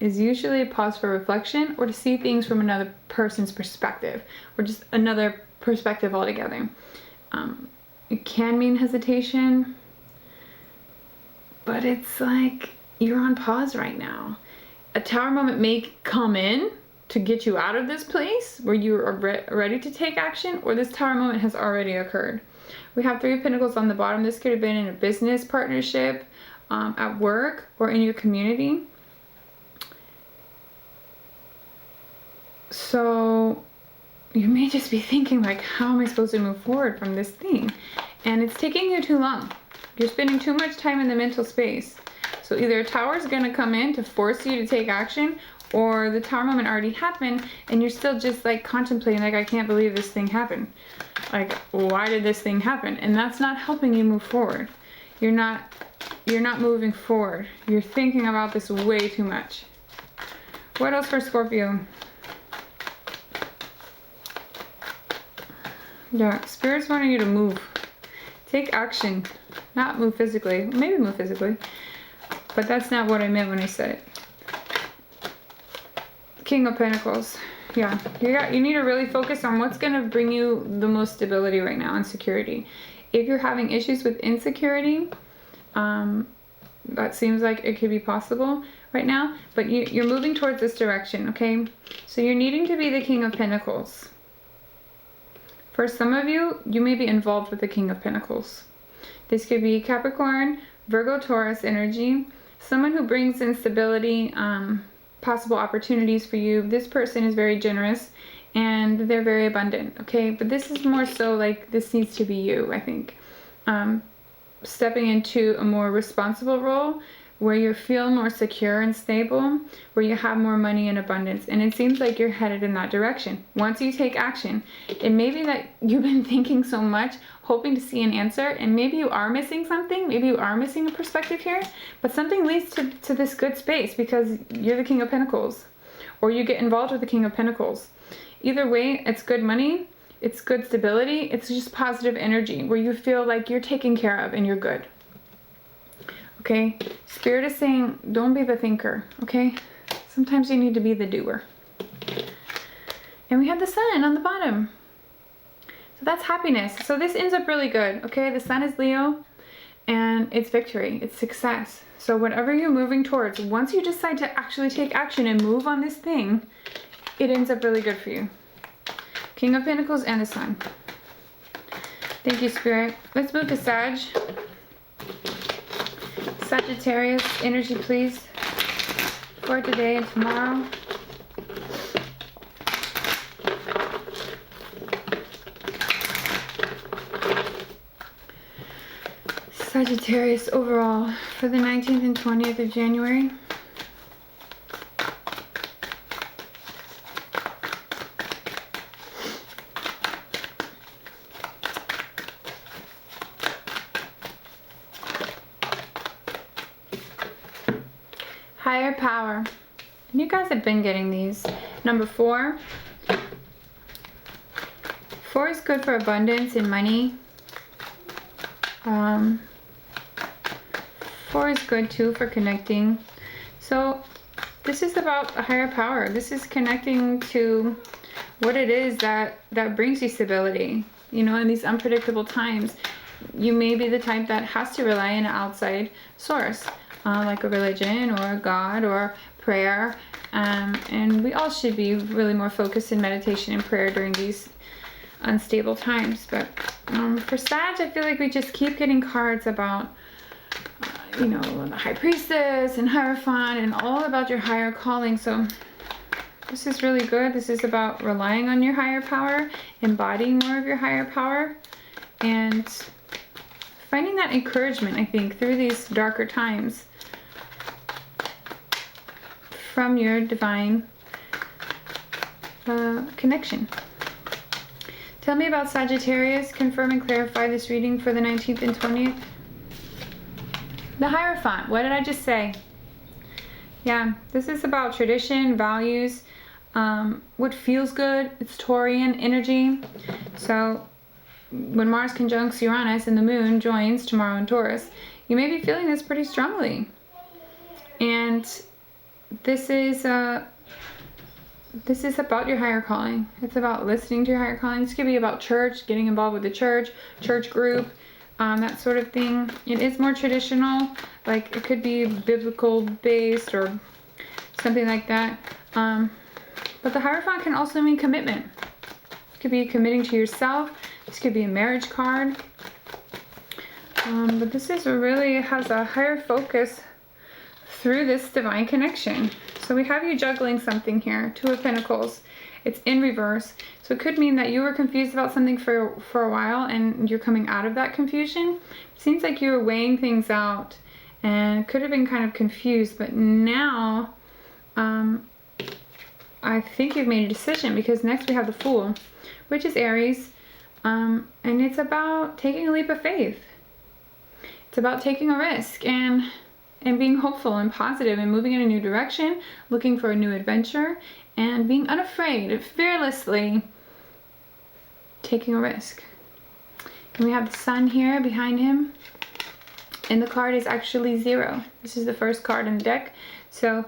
is usually a pause for reflection or to see things from another person's perspective. Or just another perspective altogether. It can mean hesitation. But it's like you're on pause right now. A Tower moment may come in to get you out of this place where you are ready to take action, or this Tower moment has already occurred. We have Three of Pentacles on the bottom. This could have been in a business partnership, at work, or in your community. So you may just be thinking like, how am I supposed to move forward from this thing? And it's taking you too long. You're spending too much time in the mental space. So either a Tower is going to come in to force you to take action, or the Tower moment already happened and you're still just like contemplating, like, I can't believe this thing happened. Like, why did this thing happen? And that's not helping you move forward. You're not moving forward. You're thinking about this way too much. What else for Scorpio? Yeah, Spirit's wanting you to move. Take action. Not move physically. Maybe move physically. But that's not what I meant when I said it. King of Pentacles. Yeah, you need to really focus on what's going to bring you the most stability right now and security. If you're having issues with insecurity, that seems like it could be possible right now. But you're moving towards this direction, okay? So you're needing to be the King of Pentacles. For some of you, you may be involved with the King of Pentacles. This could be Capricorn, Virgo, Taurus energy. Someone who brings in stability, possible opportunities for you. This person is very generous and they're very abundant, okay? But this is more so like this needs to be you, I think. Stepping into a more responsible role where you feel more secure and stable, where you have more money and abundance. And it seems like you're headed in that direction. Once you take action, it may be that you've been thinking so much, hoping to see an answer, and maybe you are missing something, maybe you are missing a perspective here, but something leads to this good space because you're the King of Pentacles, or you get involved with the King of Pentacles. Either way, it's good money, it's good stability, it's just positive energy where you feel like you're taken care of and you're good. Okay? Spirit is saying, don't be the thinker, okay? Sometimes you need to be the doer. And we have the Sun on the bottom. So that's happiness. So this ends up really good, okay? The Sun is Leo, and it's victory. It's success. So whatever you're moving towards, once you decide to actually take action and move on this thing, it ends up really good for you. King of Pentacles and the Sun. Thank you, Spirit. Let's move to Sag. Sagittarius energy, please, for today and tomorrow. Sagittarius overall for the 19th and 20th of January. Higher power. And you guys have been getting these. Number 4. 4 is good for abundance and money. 4 is good too for connecting. So this is about a higher power. This is connecting to what it is that brings you stability. You know, in these unpredictable times, you may be the type that has to rely on an outside source, like a religion or a God or prayer. And we all should be really more focused in meditation and prayer during these unstable times. But for Sag, I feel like we just keep getting cards about, you know, the High Priestess and Hierophant and all about your higher calling. So this is really good. This is about relying on your higher power, embodying more of your higher power, and finding that encouragement, I think, through these darker times from your divine connection. Tell me about Sagittarius. Confirm and clarify this reading for the 19th and 20th. The Hierophant. What did I just say? Yeah, this is about tradition, values, what feels good. It's Taurian energy. So when Mars conjuncts Uranus and the moon joins tomorrow in Taurus, you may be feeling this pretty strongly. And this is about your higher calling. It's about listening to your higher calling. This could be about church, getting involved with the church group, that sort of thing. It is more traditional, like it could be biblical based or something like that. But the Hierophant can also mean commitment. It could be committing to yourself. This could be a marriage card. But this is really has a higher focus through this divine connection. So we have you juggling something here. 2 of Pentacles. It's in reverse. So it could mean that you were confused about something for a while and you're coming out of that confusion. It seems like you were weighing things out and could have been kind of confused, but now I think you've made a decision, because next we have the Fool, which is Aries, and it's about taking a leap of faith. It's about taking a risk and being hopeful and positive and moving in a new direction, looking for a new adventure, and being unafraid of fearlessly taking a risk. And we have the Sun here behind him, and the card is actually 0. This is the first card in the deck. So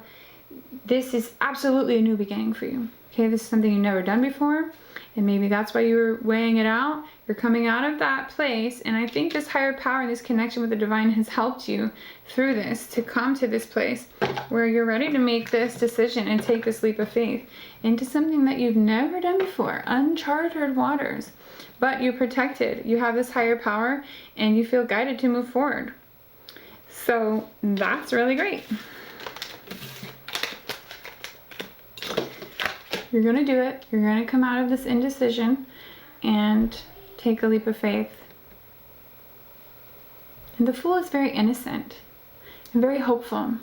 this is absolutely a new beginning for you. Okay, this is something you've never done before, and maybe that's why you were weighing it out. You're coming out of that place, and I think this higher power and this connection with the divine has helped you through this to come to this place where you're ready to make this decision and take this leap of faith into something that you've never done before, uncharted waters. But you're protected. You have this higher power, and you feel guided to move forward. So that's really great. You're going to do it. You're going to come out of this indecision and take a leap of faith. And the Fool is very innocent and very hopeful.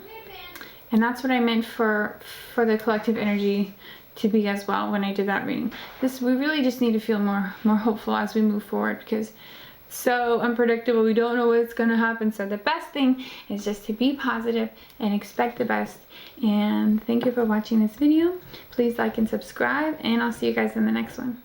And that's what I meant for the collective energy to be as well when I did that reading. We really just need to feel more hopeful as we move forward, because it's so unpredictable. We don't know what's going to happen. So the best thing is just to be positive and expect the best. And thank you for watching this video. Please like and subscribe, and I'll see you guys in the next one.